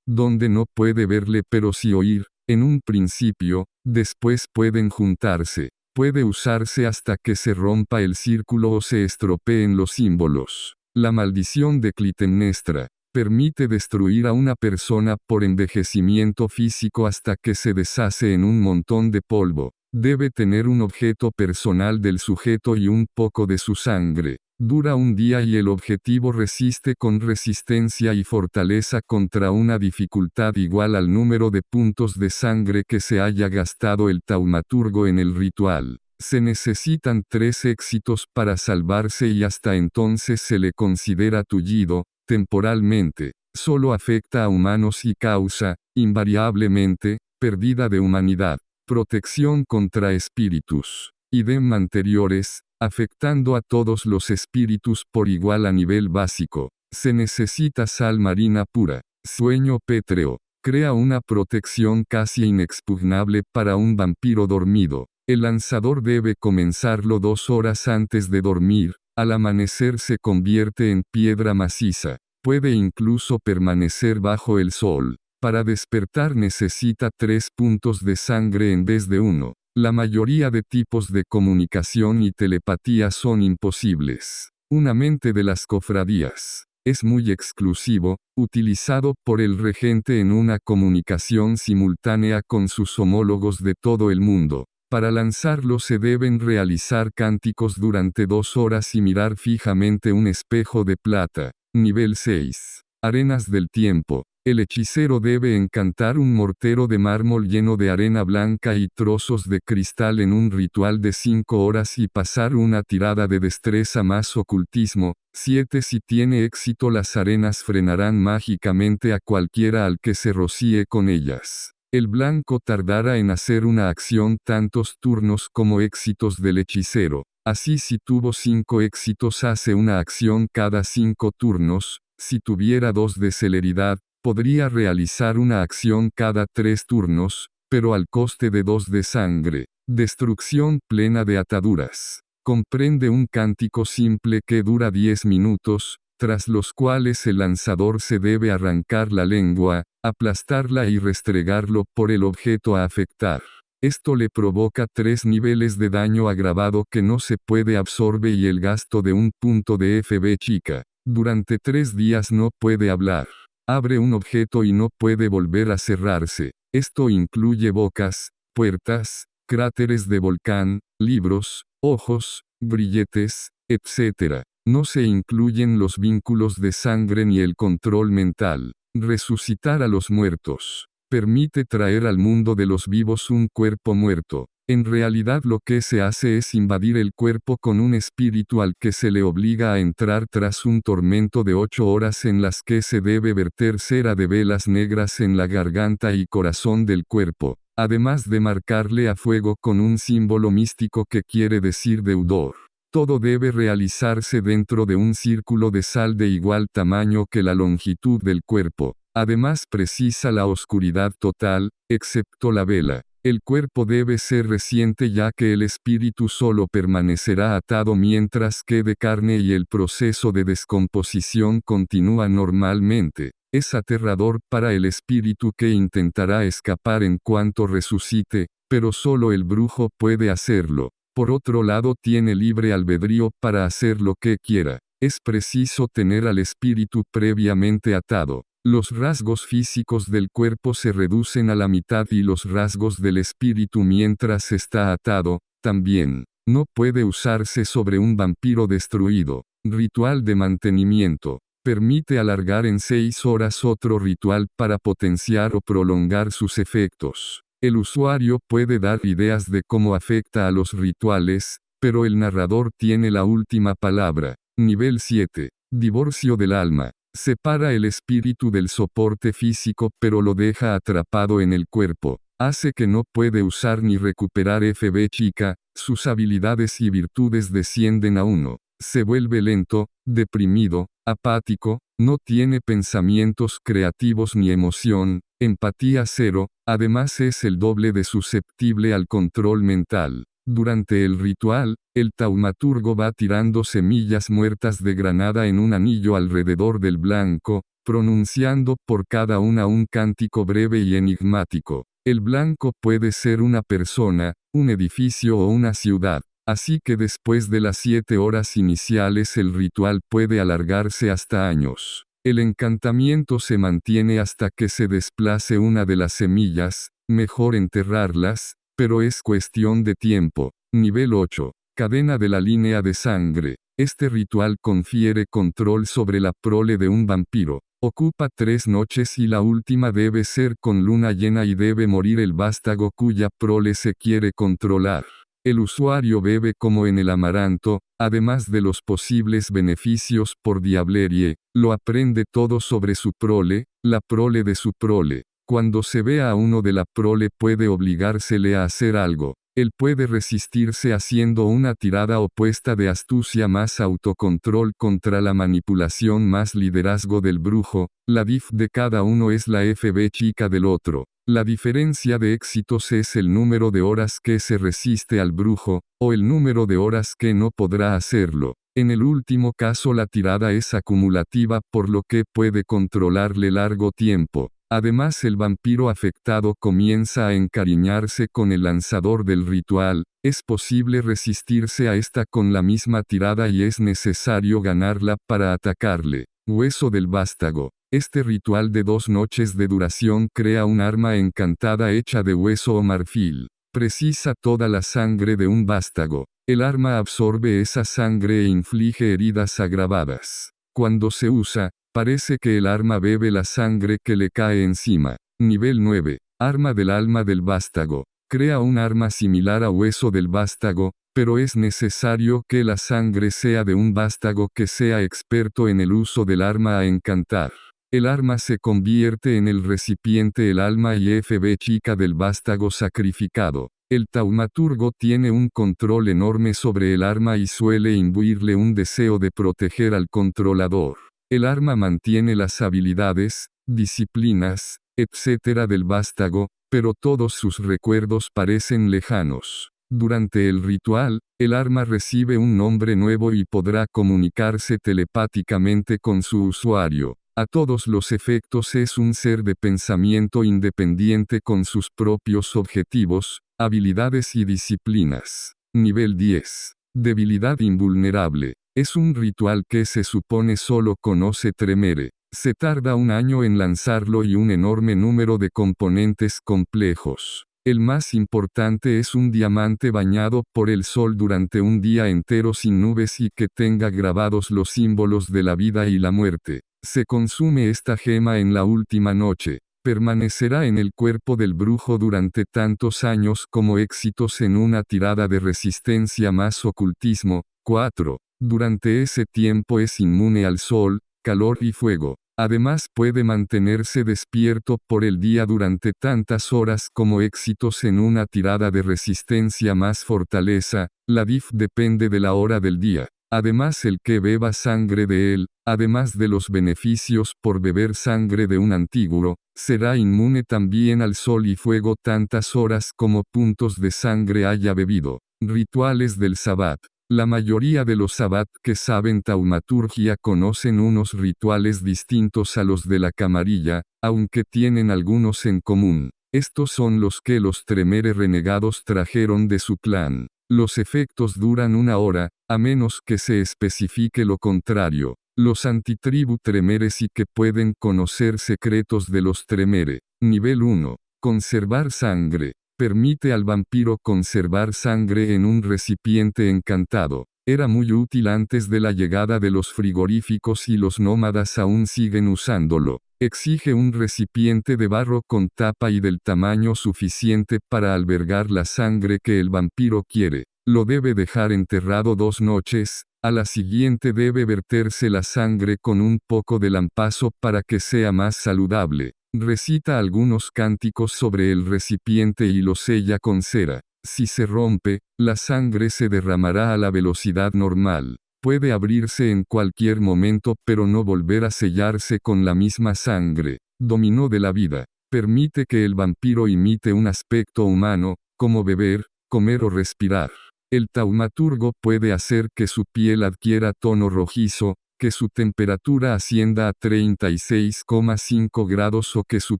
donde no puede verle pero sí oír, en un principio, después pueden juntarse. Puede usarse hasta que se rompa el círculo o se estropeen los símbolos. La maldición de Clitemnestra permite destruir a una persona por envejecimiento físico hasta que se deshace en un montón de polvo. Debe tener un objeto personal del sujeto y un poco de su sangre. Dura un día y el objetivo resiste con resistencia y fortaleza contra una dificultad igual al número de puntos de sangre que se haya gastado el taumaturgo en el ritual. Se necesitan 3 éxitos para salvarse y hasta entonces se le considera tullido. Temporalmente, solo afecta a humanos y causa, invariablemente, pérdida de humanidad. Protección contra espíritus. Idem anteriores, afectando a todos los espíritus por igual a nivel básico. Se necesita sal marina pura. Sueño pétreo. Crea una protección casi inexpugnable para un vampiro dormido. El lanzador debe comenzarlo 2 horas antes de dormir. Al amanecer se convierte en piedra maciza. Puede incluso permanecer bajo el sol. Para despertar necesita 3 puntos de sangre en vez de 1. La mayoría de tipos de comunicación y telepatía son imposibles. Una mente de las cofradías. Es muy exclusivo, utilizado por el regente en una comunicación simultánea con sus homólogos de todo el mundo. Para lanzarlo se deben realizar cánticos durante 2 horas y mirar fijamente un espejo de plata. Nivel 6. Arenas del tiempo. El hechicero debe encantar un mortero de mármol lleno de arena blanca y trozos de cristal en un ritual de 5 horas y pasar una tirada de destreza más ocultismo. 7. Si tiene éxito, las arenas frenarán mágicamente a cualquiera al que se rocíe con ellas. El blanco tardará en hacer una acción tantos turnos como éxitos del hechicero. Así, si tuvo 5 éxitos, hace una acción cada 5 turnos. Si tuviera 2 de celeridad, podría realizar una acción cada 3 turnos, pero al coste de 2 de sangre. Destrucción plena de ataduras. Comprende un cántico simple que dura 10 minutos, tras los cuales el lanzador se debe arrancar la lengua, aplastarla y restregarlo por el objeto a afectar. Esto le provoca 3 niveles de daño agravado que no se puede absorber y el gasto de un punto de FB chica. Durante 3 días no puede hablar. Abre un objeto y no puede volver a cerrarse. Esto incluye bocas, puertas, cráteres de volcán, libros, ojos, grilletes, etc. No se incluyen los vínculos de sangre ni el control mental. Resucitar a los muertos. Permite traer al mundo de los vivos un cuerpo muerto. En realidad lo que se hace es invadir el cuerpo con un espíritu al que se le obliga a entrar tras un tormento de 8 horas en las que se debe verter cera de velas negras en la garganta y corazón del cuerpo, además de marcarle a fuego con un símbolo místico que quiere decir deudor. Todo debe realizarse dentro de un círculo de sal de igual tamaño que la longitud del cuerpo. Además precisa la oscuridad total, excepto la vela. El cuerpo debe ser reciente ya que el espíritu solo permanecerá atado mientras quede carne y el proceso de descomposición continúa normalmente. Es aterrador para el espíritu que intentará escapar en cuanto resucite, pero solo el brujo puede hacerlo. Por otro lado, tiene libre albedrío para hacer lo que quiera. Es preciso tener al espíritu previamente atado. Los rasgos físicos del cuerpo se reducen a la mitad y los rasgos del espíritu mientras está atado, también. No puede usarse sobre un vampiro destruido. Ritual de mantenimiento. Permite alargar en 6 horas otro ritual para potenciar o prolongar sus efectos. El usuario puede dar ideas de cómo afecta a los rituales, pero el narrador tiene la última palabra. Nivel 7. Divorcio del alma. Separa el espíritu del soporte físico pero lo deja atrapado en el cuerpo. Hace que no puede usar ni recuperar FB chica, sus habilidades y virtudes descienden a 1. Se vuelve lento, deprimido, apático, no tiene pensamientos creativos ni emoción, empatía 0, además es el doble de susceptible al control mental. Durante el ritual, el taumaturgo va tirando semillas muertas de granada en un anillo alrededor del blanco, pronunciando por cada una un cántico breve y enigmático. El blanco puede ser una persona, un edificio o una ciudad. Así que después de las 7 horas iniciales el ritual puede alargarse hasta años. El encantamiento se mantiene hasta que se desplace una de las semillas, mejor enterrarlas, pero es cuestión de tiempo. Nivel 8. Cadena de la línea de sangre. Este ritual confiere control sobre la prole de un vampiro. Ocupa 3 noches y la última debe ser con luna llena y debe morir el vástago cuya prole se quiere controlar. El usuario bebe como en el amaranto, además de los posibles beneficios por diablerie, lo aprende todo sobre su prole, la prole de su prole. Cuando se ve a uno de la prole puede obligársele a hacer algo. Él puede resistirse haciendo una tirada opuesta de astucia más autocontrol contra la manipulación más liderazgo del brujo. La diff de cada uno es la FB chica del otro. La diferencia de éxitos es el número de horas que se resiste al brujo, o el número de horas que no podrá hacerlo. En el último caso la tirada es acumulativa por lo que puede controlarle largo tiempo. Además el vampiro afectado comienza a encariñarse con el lanzador del ritual, es posible resistirse a esta con la misma tirada y es necesario ganarla para atacarle. Hueso del vástago. Este ritual de 2 noches de duración crea un arma encantada hecha de hueso o marfil. Precisa toda la sangre de un vástago. El arma absorbe esa sangre e inflige heridas agravadas. Cuando se usa, parece que el arma bebe la sangre que le cae encima. Nivel 9. Arma del alma del vástago. Crea un arma similar a hueso del vástago, pero es necesario que la sangre sea de un vástago que sea experto en el uso del arma a encantar. El arma se convierte en el recipiente el alma y FB chica del vástago sacrificado. El taumaturgo tiene un control enorme sobre el arma y suele imbuirle un deseo de proteger al controlador. El arma mantiene las habilidades, disciplinas, etc. del vástago, pero todos sus recuerdos parecen lejanos. Durante el ritual, el arma recibe un nombre nuevo y podrá comunicarse telepáticamente con su usuario. A todos los efectos es un ser de pensamiento independiente con sus propios objetivos, habilidades y disciplinas. Nivel 10. Debilidad invulnerable. Es un ritual que se supone solo conoce Tremere. Se tarda un año en lanzarlo y un enorme número de componentes complejos. El más importante es un diamante bañado por el sol durante un día entero sin nubes y que tenga grabados los símbolos de la vida y la muerte. Se consume esta gema en la última noche. Permanecerá en el cuerpo del brujo durante tantos años como éxitos en una tirada de resistencia más ocultismo. 4. Durante ese tiempo es inmune al sol, calor y fuego. Además puede mantenerse despierto por el día durante tantas horas como éxitos en una tirada de resistencia más fortaleza. La diff depende de la hora del día. Además el que beba sangre de él, además de los beneficios por beber sangre de un antiguo, será inmune también al sol y fuego tantas horas como puntos de sangre haya bebido. Rituales del Sabbat. La mayoría de los Sabbat que saben taumaturgia conocen unos rituales distintos a los de la camarilla, aunque tienen algunos en común. Estos son los que los Tremere renegados trajeron de su clan. Los efectos duran 1 hora, a menos que se especifique lo contrario. Los antitribu Tremere sí que pueden conocer secretos de los Tremere. Nivel 1. Conservar sangre. Permite al vampiro conservar sangre en un recipiente encantado. Era muy útil antes de la llegada de los frigoríficos y los nómadas aún siguen usándolo. Exige un recipiente de barro con tapa y del tamaño suficiente para albergar la sangre que el vampiro quiere. Lo debe dejar enterrado 2 noches, a la siguiente debe verterse la sangre con un poco de lampazo para que sea más saludable. Recita algunos cánticos sobre el recipiente y lo sella con cera. Si se rompe, la sangre se derramará a la velocidad normal. Puede abrirse en cualquier momento pero no volver a sellarse con la misma sangre. Dominó de la vida. Permite que el vampiro imite un aspecto humano, como beber, comer o respirar. El taumaturgo puede hacer que su piel adquiera tono rojizo, que su temperatura ascienda a 36,5 grados o que su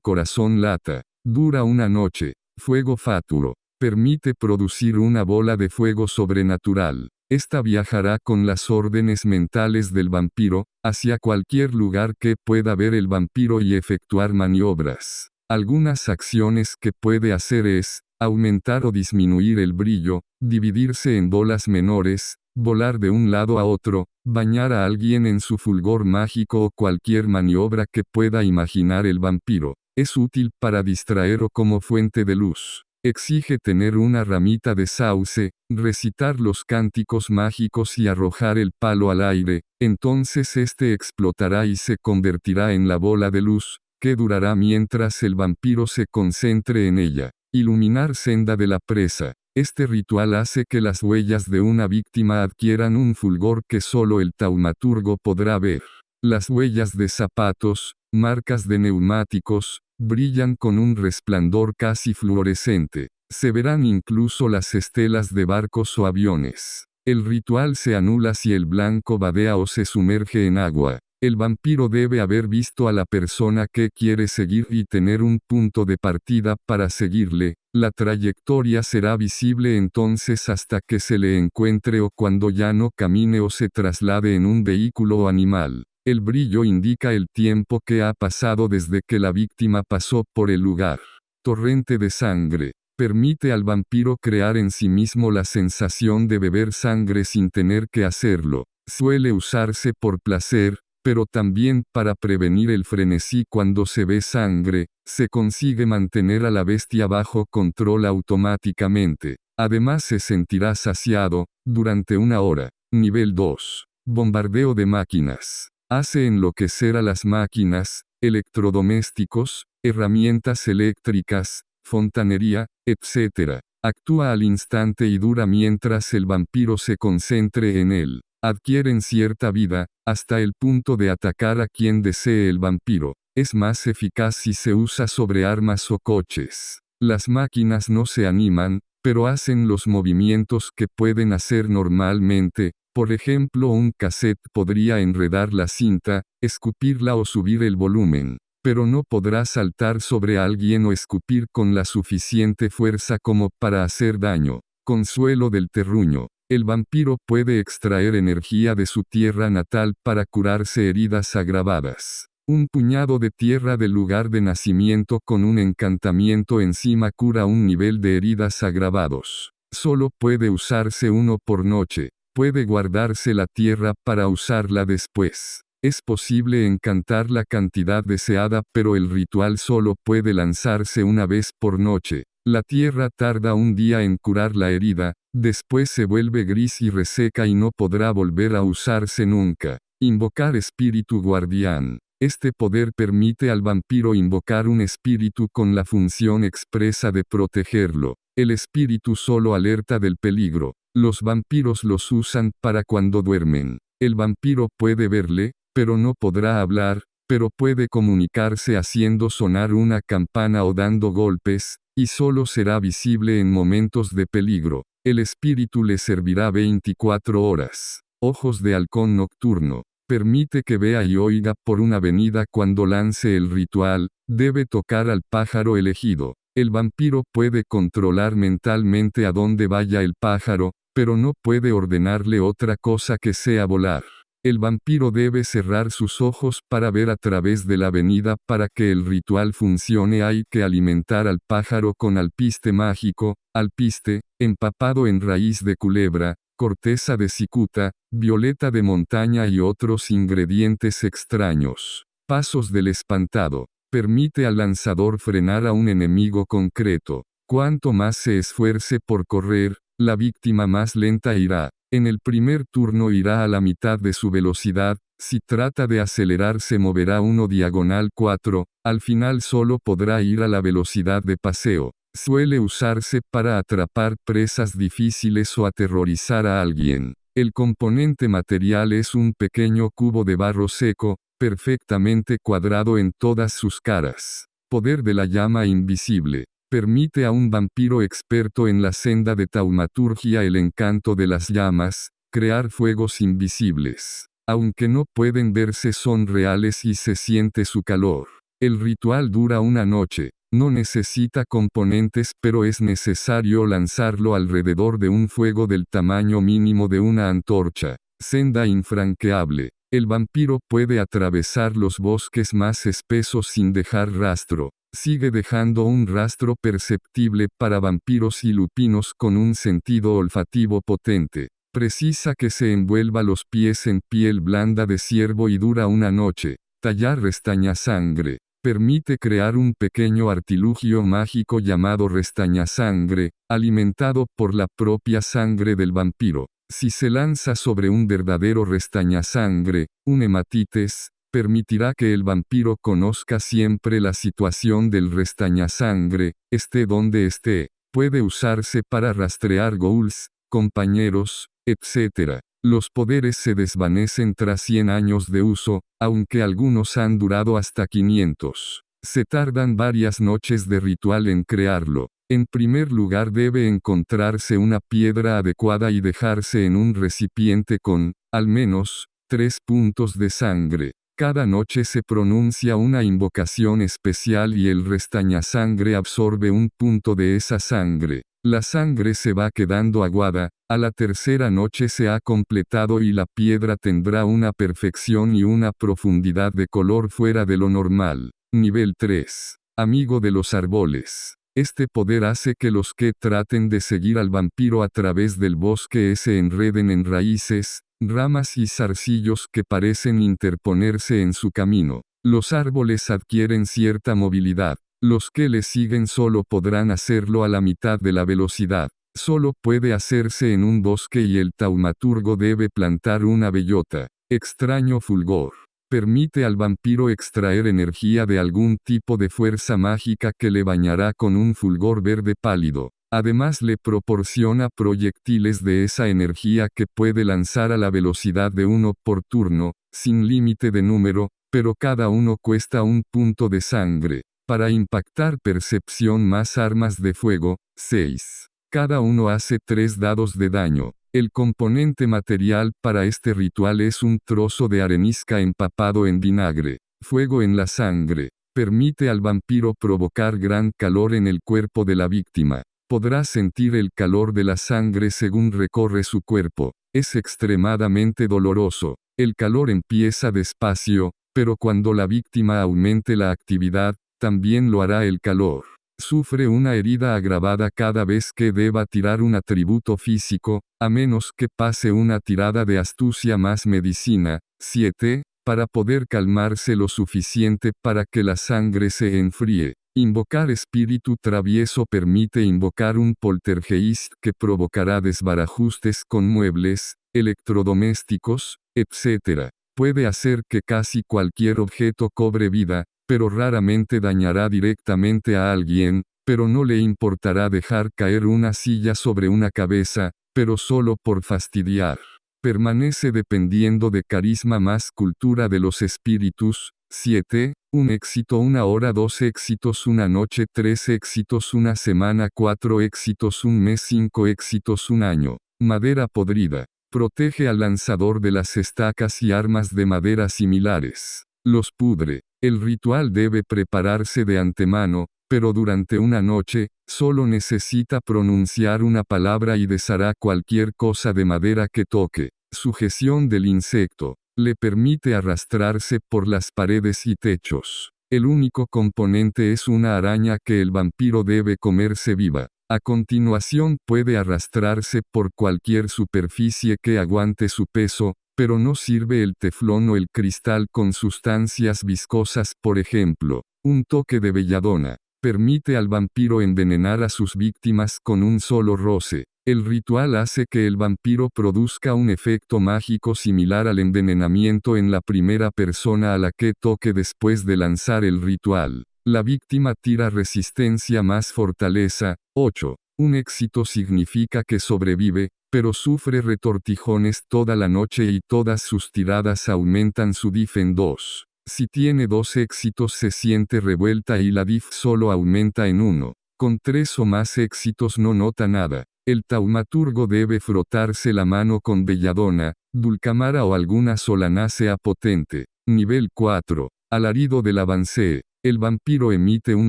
corazón lata. Dura una noche. Fuego fátulo. Permite producir una bola de fuego sobrenatural. Esta viajará con las órdenes mentales del vampiro, hacia cualquier lugar que pueda ver el vampiro y efectuar maniobras. Algunas acciones que puede hacer es, aumentar o disminuir el brillo, dividirse en bolas menores, volar de un lado a otro, bañar a alguien en su fulgor mágico o cualquier maniobra que pueda imaginar el vampiro. Es útil para distraer o como fuente de luz. Exige tener una ramita de sauce, recitar los cánticos mágicos y arrojar el palo al aire, entonces este explotará y se convertirá en la bola de luz, que durará mientras el vampiro se concentre en ella. Iluminar senda de la presa. Este ritual hace que las huellas de una víctima adquieran un fulgor que solo el taumaturgo podrá ver. Las huellas de zapatos, marcas de neumáticos, brillan con un resplandor casi fluorescente. Se verán incluso las estelas de barcos o aviones. El ritual se anula si el blanco babea o se sumerge en agua. El vampiro debe haber visto a la persona que quiere seguir y tener un punto de partida para seguirle. La trayectoria será visible entonces hasta que se le encuentre o cuando ya no camine o se traslade en un vehículo o animal. El brillo indica el tiempo que ha pasado desde que la víctima pasó por el lugar. Torrente de sangre. Permite al vampiro crear en sí mismo la sensación de beber sangre sin tener que hacerlo. Suele usarse por placer, pero también para prevenir el frenesí cuando se ve sangre. Se consigue mantener a la bestia bajo control automáticamente. Además se sentirá saciado, durante 1 hora. Nivel 2. Bombardeo de máquinas. Hace enloquecer a las máquinas, electrodomésticos, herramientas eléctricas, fontanería, etc. Actúa al instante y dura mientras el vampiro se concentre en él. Adquieren cierta vida, hasta el punto de atacar a quien desee el vampiro. Es más eficaz si se usa sobre armas o coches. Las máquinas no se animan, pero hacen los movimientos que pueden hacer normalmente. Por ejemplo, un cassette podría enredar la cinta, escupirla o subir el volumen, pero no podrá saltar sobre alguien o escupir con la suficiente fuerza como para hacer daño. Consuelo del terruño. El vampiro puede extraer energía de su tierra natal para curarse heridas agravadas. Un puñado de tierra del lugar de nacimiento con un encantamiento encima cura un nivel de heridas agravados. Solo puede usarse 1 por noche. Puede guardarse la tierra para usarla después. Es posible encantar la cantidad deseada, pero el ritual solo puede lanzarse 1 vez por noche. La tierra tarda 1 día en curar la herida, después se vuelve gris y reseca y no podrá volver a usarse nunca. Invocar espíritu guardián. Este poder permite al vampiro invocar un espíritu con la función expresa de protegerlo. El espíritu solo alerta del peligro. Los vampiros los usan para cuando duermen. El vampiro puede verle, pero no podrá hablar, pero puede comunicarse haciendo sonar una campana o dando golpes, y solo será visible en momentos de peligro. El espíritu le servirá 24 horas. Ojos de halcón nocturno. Permite que vea y oiga por una avenida cuando lance el ritual. Debe tocar al pájaro elegido. El vampiro puede controlar mentalmente a dónde vaya el pájaro, pero no puede ordenarle otra cosa que sea volar. El vampiro debe cerrar sus ojos para ver a través de la avenida. Para que el ritual funcione hay que alimentar al pájaro con alpiste mágico, alpiste, empapado en raíz de culebra, corteza de cicuta, violeta de montaña y otros ingredientes extraños. Pasos del espantado. Permite al lanzador frenar a un enemigo concreto. Cuanto más se esfuerce por correr, la víctima más lenta irá. En el primer turno irá a la mitad de su velocidad, si trata de acelerar se moverá 1 diagonal 4, al final solo podrá ir a la velocidad de paseo. Suele usarse para atrapar presas difíciles o aterrorizar a alguien. El componente material es un pequeño cubo de barro seco, perfectamente cuadrado en todas sus caras. Poder de la llama invisible. Permite a un vampiro experto en la senda de taumaturgia el encanto de las llamas, crear fuegos invisibles. Aunque no pueden verse son reales y se siente su calor. El ritual dura una noche. No necesita componentes pero es necesario lanzarlo alrededor de un fuego del tamaño mínimo de una antorcha. Senda infranqueable. El vampiro puede atravesar los bosques más espesos sin dejar rastro. Sigue dejando un rastro perceptible para vampiros y lupinos con un sentido olfativo potente. Precisa que se envuelva los pies en piel blanda de ciervo y dura una noche. Tallar restañasangre. Permite crear un pequeño artilugio mágico llamado restañasangre, alimentado por la propia sangre del vampiro. Si se lanza sobre un verdadero restañasangre, un hematites, permitirá que el vampiro conozca siempre la situación del restañasangre, esté donde esté. Puede usarse para rastrear ghouls, compañeros, etc. Los poderes se desvanecen tras 100 años de uso, aunque algunos han durado hasta 500. Se tardan varias noches de ritual en crearlo. En primer lugar debe encontrarse una piedra adecuada y dejarse en un recipiente con, al menos, 3 puntos de sangre. Cada noche se pronuncia una invocación especial y el restañasangre absorbe un punto de esa sangre. La sangre se va quedando aguada, a la tercera noche se ha completado y la piedra tendrá una perfección y una profundidad de color fuera de lo normal. Nivel 3. Amigo de los árboles. Este poder hace que los que traten de seguir al vampiro a través del bosque se enreden en raíces, ramas y zarcillos que parecen interponerse en su camino. Los árboles adquieren cierta movilidad. Los que le siguen solo podrán hacerlo a la mitad de la velocidad. Solo puede hacerse en un bosque y el taumaturgo debe plantar una bellota. Extraño fulgor. Permite al vampiro extraer energía de algún tipo de fuerza mágica que le bañará con un fulgor verde pálido. Además le proporciona proyectiles de esa energía que puede lanzar a la velocidad de 1 por turno, sin límite de número, pero cada uno cuesta un punto de sangre. Para impactar percepción más armas de fuego, 6. Cada uno hace 3 dados de daño. El componente material para este ritual es un trozo de arenisca empapado en vinagre. Fuego en la sangre. Permite al vampiro provocar gran calor en el cuerpo de la víctima. Podrá sentir el calor de la sangre según recorre su cuerpo. Es extremadamente doloroso. El calor empieza despacio, pero cuando la víctima aumente la actividad, también lo hará el calor. Sufre una herida agravada cada vez que deba tirar un atributo físico, a menos que pase una tirada de astucia más medicina. 7. Para poder calmarse lo suficiente para que la sangre se enfríe. Invocar espíritu travieso permite invocar un poltergeist que provocará desbarajustes con muebles, electrodomésticos, etc. Puede hacer que casi cualquier objeto cobre vida, pero raramente dañará directamente a alguien, pero no le importará dejar caer una silla sobre una cabeza, pero solo por fastidiar. Permanece dependiendo de carisma más cultura de los espíritus. 7. Un éxito una hora, 2 éxitos una noche, 3 éxitos una semana, 4 éxitos un mes, 5 éxitos un año. Madera podrida. Protege al lanzador de las estacas y armas de madera similares. Los pudre. El ritual debe prepararse de antemano, pero durante una noche, solo necesita pronunciar una palabra y deshará cualquier cosa de madera que toque. Sujeción del insecto. Le permite arrastrarse por las paredes y techos. El único componente es una araña que el vampiro debe comerse viva. A continuación puede arrastrarse por cualquier superficie que aguante su peso, pero no sirve el teflón o el cristal con sustancias viscosas, por ejemplo. Un toque de belladona permite al vampiro envenenar a sus víctimas con un solo roce. El ritual hace que el vampiro produzca un efecto mágico similar al envenenamiento en la primera persona a la que toque después de lanzar el ritual. La víctima tira resistencia más fortaleza. 8. Un éxito significa que sobrevive, pero sufre retortijones toda la noche y todas sus tiradas aumentan su diff en 2. Si tiene 2 éxitos se siente revuelta y la diff solo aumenta en 1. Con 3 o más éxitos no nota nada. El taumaturgo debe frotarse la mano con belladona, dulcamara o alguna solanácea potente. Nivel 4. Alarido del avancée. El vampiro emite un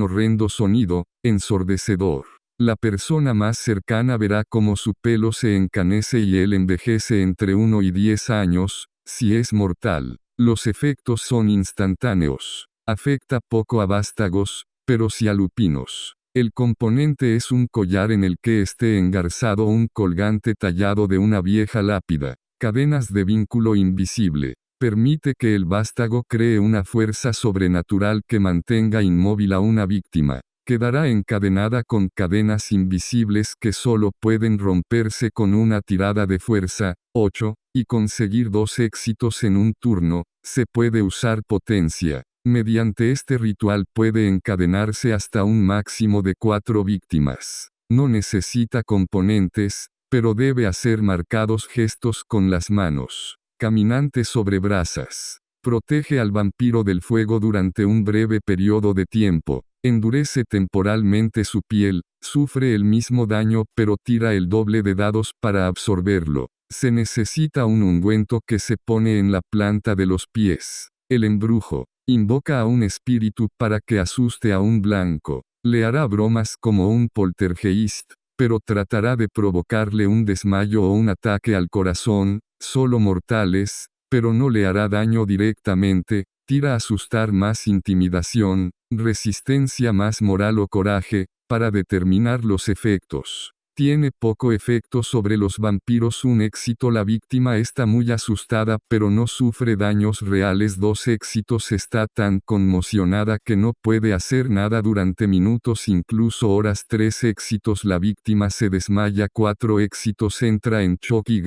horrendo sonido, ensordecedor. La persona más cercana verá cómo su pelo se encanece y él envejece entre 1 y 10 años, si es mortal. Los efectos son instantáneos. Afecta poco a vástagos, pero sí a lupinos. El componente es un collar en el que esté engarzado un colgante tallado de una vieja lápida. Cadenas de vínculo invisible. Permite que el vástago cree una fuerza sobrenatural que mantenga inmóvil a una víctima. Quedará encadenada con cadenas invisibles que solo pueden romperse con una tirada de fuerza. 8. Y conseguir 2 éxitos en un turno. Se puede usar potencia. Mediante este ritual puede encadenarse hasta un máximo de 4 víctimas. No necesita componentes, pero debe hacer marcados gestos con las manos. Caminante sobre brasas. Protege al vampiro del fuego durante un breve periodo de tiempo. Endurece temporalmente su piel, sufre el mismo daño pero tira el doble de dados para absorberlo. Se necesita un ungüento que se pone en la planta de los pies. El embrujo. Invoca a un espíritu para que asuste a un blanco. Le hará bromas como un poltergeist, pero tratará de provocarle un desmayo o un ataque al corazón, solo mortales, pero no le hará daño directamente. Tira a asustar más intimidación, resistencia más moral o coraje, para determinar los efectos. Tiene poco efecto sobre los vampiros. Un éxito. La víctima está muy asustada pero no sufre daños reales. 2 éxitos. Está tan conmocionada que no puede hacer nada durante minutos, incluso horas. 3 éxitos. La víctima se desmaya. 4 éxitos. Entra en shock y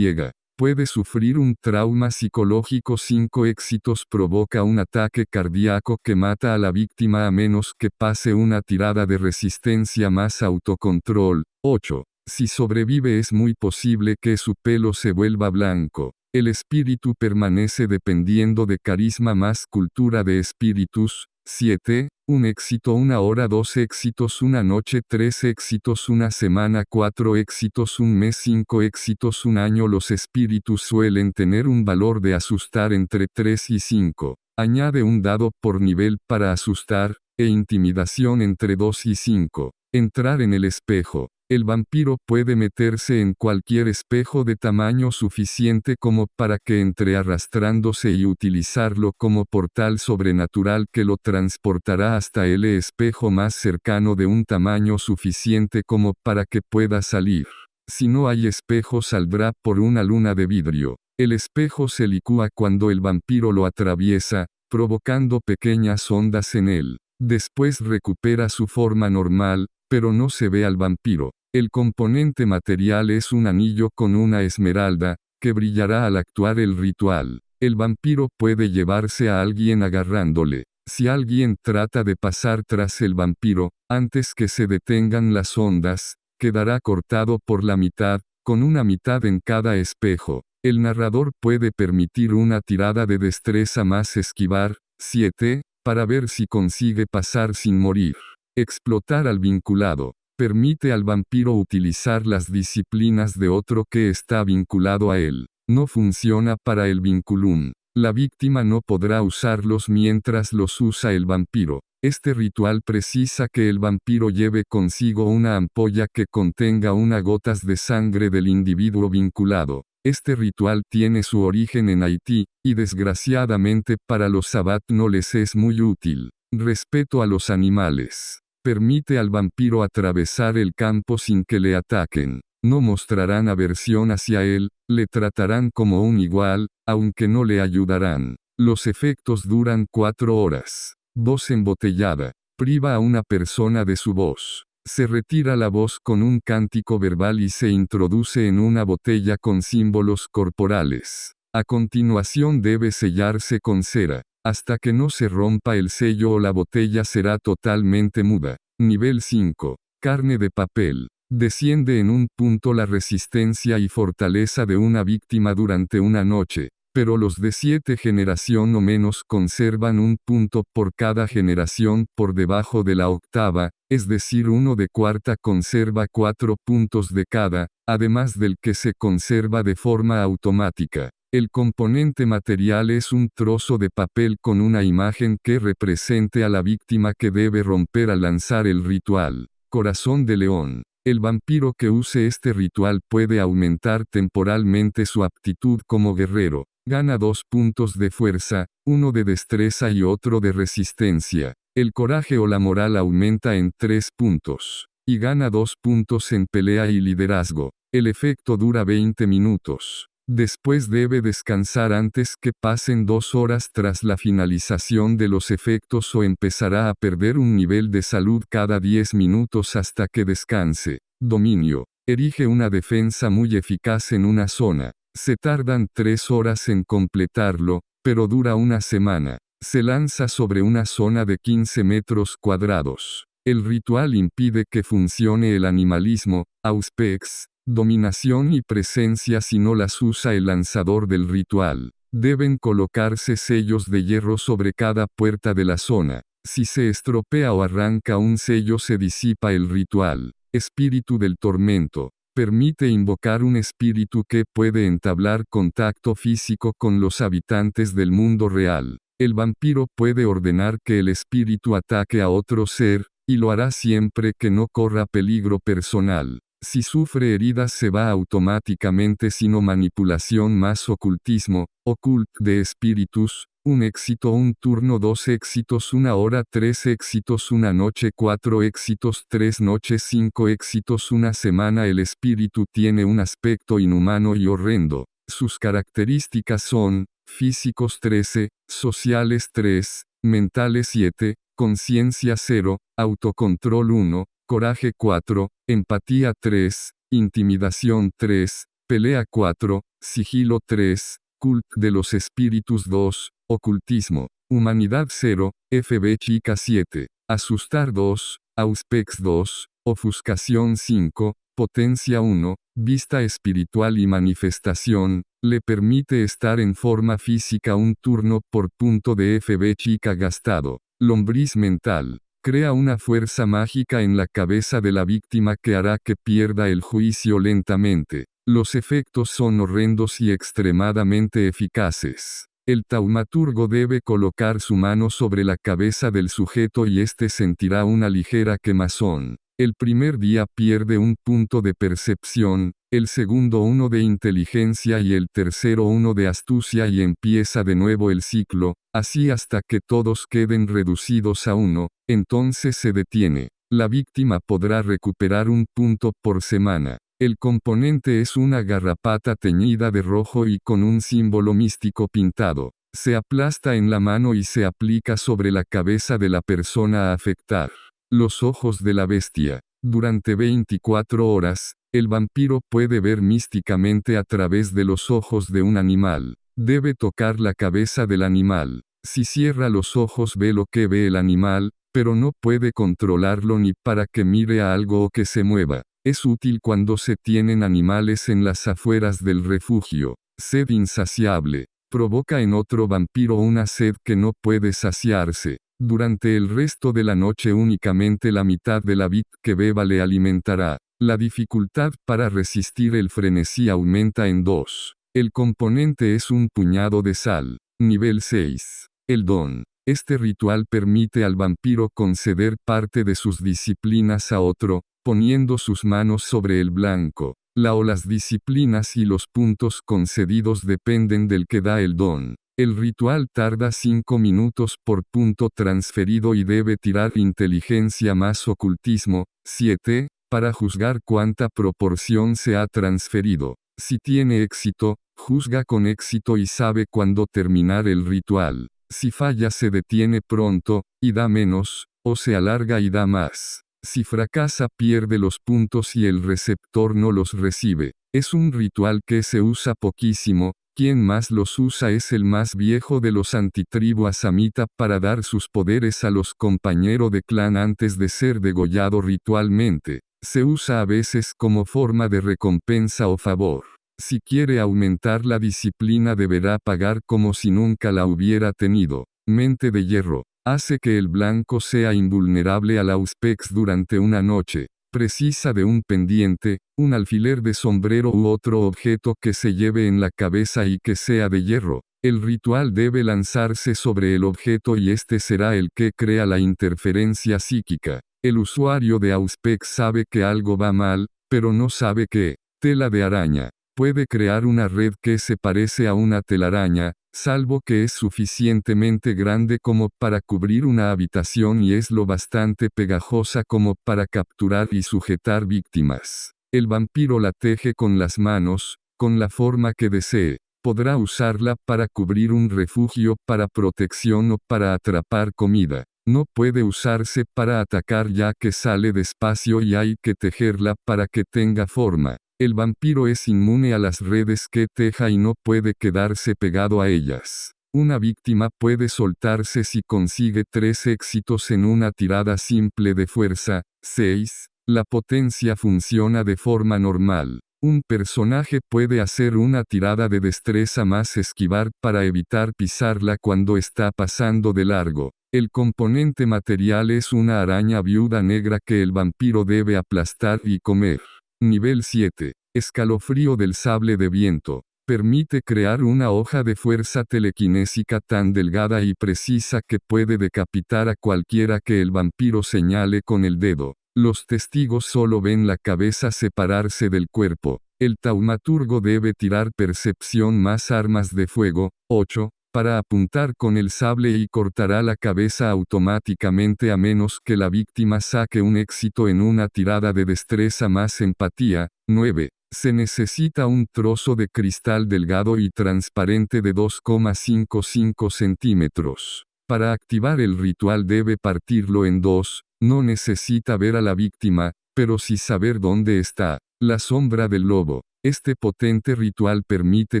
puede sufrir un trauma psicológico. 5 éxitos. Provoca un ataque cardíaco que mata a la víctima a menos que pase una tirada de resistencia más autocontrol. 8. Si sobrevive es muy posible que su pelo se vuelva blanco. El espíritu permanece dependiendo de carisma más cultura de espíritus. 7. Un éxito. 1 hora. 2 éxitos. 1 noche. 3 éxitos. 1 semana. 4 éxitos. 1 mes. 5 éxitos. 1 año. Los espíritus suelen tener un valor de asustar entre 3 y 5. Añade un dado por nivel para asustar, e intimidación entre 2 y 5. Entrar en el espejo. El vampiro puede meterse en cualquier espejo de tamaño suficiente como para que entre arrastrándose y utilizarlo como portal sobrenatural que lo transportará hasta el espejo más cercano de un tamaño suficiente como para que pueda salir. Si no hay espejo saldrá por una luna de vidrio. El espejo se licúa cuando el vampiro lo atraviesa, provocando pequeñas ondas en él. Después recupera su forma normal, pero no se ve al vampiro. El componente material es un anillo con una esmeralda, que brillará al actuar el ritual. El vampiro puede llevarse a alguien agarrándole. Si alguien trata de pasar tras el vampiro, antes que se detengan las ondas, quedará cortado por la mitad, con una mitad en cada espejo. El narrador puede permitir una tirada de destreza más esquivar, 7, para ver si consigue pasar sin morir. Explotar al vinculado. Permite al vampiro utilizar las disciplinas de otro que está vinculado a él. No funciona para el vinculum. La víctima no podrá usarlos mientras los usa el vampiro. Este ritual precisa que el vampiro lleve consigo una ampolla que contenga 1 gota de sangre del individuo vinculado. Este ritual tiene su origen en Haití, y desgraciadamente para los Sabbat no les es muy útil. Respeto a los animales. Permite al vampiro atravesar el campo sin que le ataquen. No mostrarán aversión hacia él, le tratarán como un igual, aunque no le ayudarán. Los efectos duran 4 horas. Voz embotellada. Priva a una persona de su voz. Se retira la voz con un cántico verbal y se introduce en una botella con símbolos corporales. A continuación debe sellarse con cera. Hasta que no se rompa el sello o la botella será totalmente muda. Nivel 5. Carne de papel. Desciende en un punto la resistencia y fortaleza de una víctima durante una noche, pero los de 7 generación o menos conservan un punto por cada generación por debajo de la octava, es decir, uno de cuarta conserva 4 puntos de cada, además del que se conserva de forma automática. El componente material es un trozo de papel con una imagen que represente a la víctima que debe romper al lanzar el ritual. Corazón de león. El vampiro que use este ritual puede aumentar temporalmente su aptitud como guerrero. Gana 2 puntos de fuerza, 1 de destreza y otro de resistencia. El coraje o la moral aumenta en 3 puntos. Y gana 2 puntos en pelea y liderazgo. El efecto dura 20 minutos. Después debe descansar antes que pasen 2 horas tras la finalización de los efectos o empezará a perder un nivel de salud cada 10 minutos hasta que descanse. Dominio. Erige una defensa muy eficaz en una zona. Se tardan 3 horas en completarlo, pero dura una semana. Se lanza sobre una zona de 15 metros cuadrados. El ritual impide que funcione el animalismo, auspex, dominación y presencia si no las usa el lanzador del ritual. Deben colocarse sellos de hierro sobre cada puerta de la zona. Si se estropea o arranca un sello se disipa el ritual. Espíritu del tormento. Permite invocar un espíritu que puede entablar contacto físico con los habitantes del mundo real. El vampiro puede ordenar que el espíritu ataque a otro ser, y lo hará siempre que no corra peligro personal. Si sufre heridas se va automáticamente sino manipulación más ocultismo, ocult de espíritus, 1 éxito 1 turno 2 éxitos 1 hora 3 éxitos 1 noche 4 éxitos 3 noches 5 éxitos 1 semana. El espíritu tiene un aspecto inhumano y horrendo. Sus características son, físicos 13, sociales 3, mentales 7, conciencia 0, autocontrol 1, coraje 4, empatía 3, intimidación 3, pelea 4, sigilo 3, cult de los espíritus 2, ocultismo, humanidad 0, FB chica 7, asustar 2, auspex 2, ofuscación 5, potencia 1, vista espiritual y manifestación, le permite estar en forma física un turno por punto de FB chica gastado. Lombriz mental. Crea una fuerza mágica en la cabeza de la víctima que hará que pierda el juicio lentamente. Los efectos son horrendos y extremadamente eficaces. El taumaturgo debe colocar su mano sobre la cabeza del sujeto y éste sentirá una ligera quemazón. El primer día pierde un punto de percepción, el segundo uno de inteligencia y el tercero uno de astucia y empieza de nuevo el ciclo, así hasta que todos queden reducidos a 1, entonces se detiene. La víctima podrá recuperar un punto por semana. El componente es una garrapata teñida de rojo y con un símbolo místico pintado. Se aplasta en la mano y se aplica sobre la cabeza de la persona a afectar. Los ojos de la bestia. Durante 24 horas, el vampiro puede ver místicamente a través de los ojos de un animal. Debe tocar la cabeza del animal. Si cierra los ojos ve lo que ve el animal, pero no puede controlarlo ni para que mire a algo o que se mueva. Es útil cuando se tienen animales en las afueras del refugio. Sed insaciable. Provoca en otro vampiro una sed que no puede saciarse. Durante el resto de la noche únicamente la mitad de la vid que beba le alimentará. La dificultad para resistir el frenesí aumenta en 2. El componente es un puñado de sal. Nivel 6. El don. Este ritual permite al vampiro conceder parte de sus disciplinas a otro, poniendo sus manos sobre el blanco. La o las disciplinas y los puntos concedidos dependen del que da el don. El ritual tarda 5 minutos por punto transferido y debe tirar inteligencia más ocultismo, 7, para juzgar cuánta proporción se ha transferido. Si tiene éxito, juzga con éxito y sabe cuándo terminar el ritual. Si falla se detiene pronto, y da menos, o se alarga y da más. Si fracasa pierde los puntos y el receptor no los recibe. Es un ritual que se usa poquísimo. Quien más los usa es el más viejo de los antitribu asamita para dar sus poderes a los compañeros de clan antes de ser degollado ritualmente. Se usa a veces como forma de recompensa o favor. Si quiere aumentar la disciplina deberá pagar como si nunca la hubiera tenido. Mente de hierro. Hace que el blanco sea invulnerable al auspex durante una noche. Precisa de un pendiente, un alfiler de sombrero u otro objeto que se lleve en la cabeza y que sea de hierro. El ritual debe lanzarse sobre el objeto y este será el que crea la interferencia psíquica. El usuario de Auspex sabe que algo va mal, pero no sabe qué. Tela de araña. Puede crear una red que se parece a una telaraña, salvo que es suficientemente grande como para cubrir una habitación y es lo bastante pegajosa como para capturar y sujetar víctimas. El vampiro la teje con las manos, con la forma que desee. Podrá usarla para cubrir un refugio, para protección o para atrapar comida. No puede usarse para atacar ya que sale despacio y hay que tejerla para que tenga forma. El vampiro es inmune a las redes que teja y no puede quedarse pegado a ellas. Una víctima puede soltarse si consigue 3 éxitos en una tirada simple de fuerza. 6. La potencia funciona de forma normal. Un personaje puede hacer una tirada de destreza más esquivar para evitar pisarla cuando está pasando de largo. El componente material es una araña viuda negra que el vampiro debe aplastar y comer. Nivel 7. Escalofrío del sable de viento. Permite crear una hoja de fuerza telequinésica tan delgada y precisa que puede decapitar a cualquiera que el vampiro señale con el dedo. Los testigos solo ven la cabeza separarse del cuerpo. El taumaturgo debe tirar percepción más armas de fuego, 8, para apuntar con el sable y cortará la cabeza automáticamente a menos que la víctima saque un éxito en una tirada de destreza más empatía. 9. Se necesita un trozo de cristal delgado y transparente de 2,55 centímetros. Para activar el ritual debe partirlo en 2, no necesita ver a la víctima, pero sí saber dónde está. La sombra del lobo. Este potente ritual permite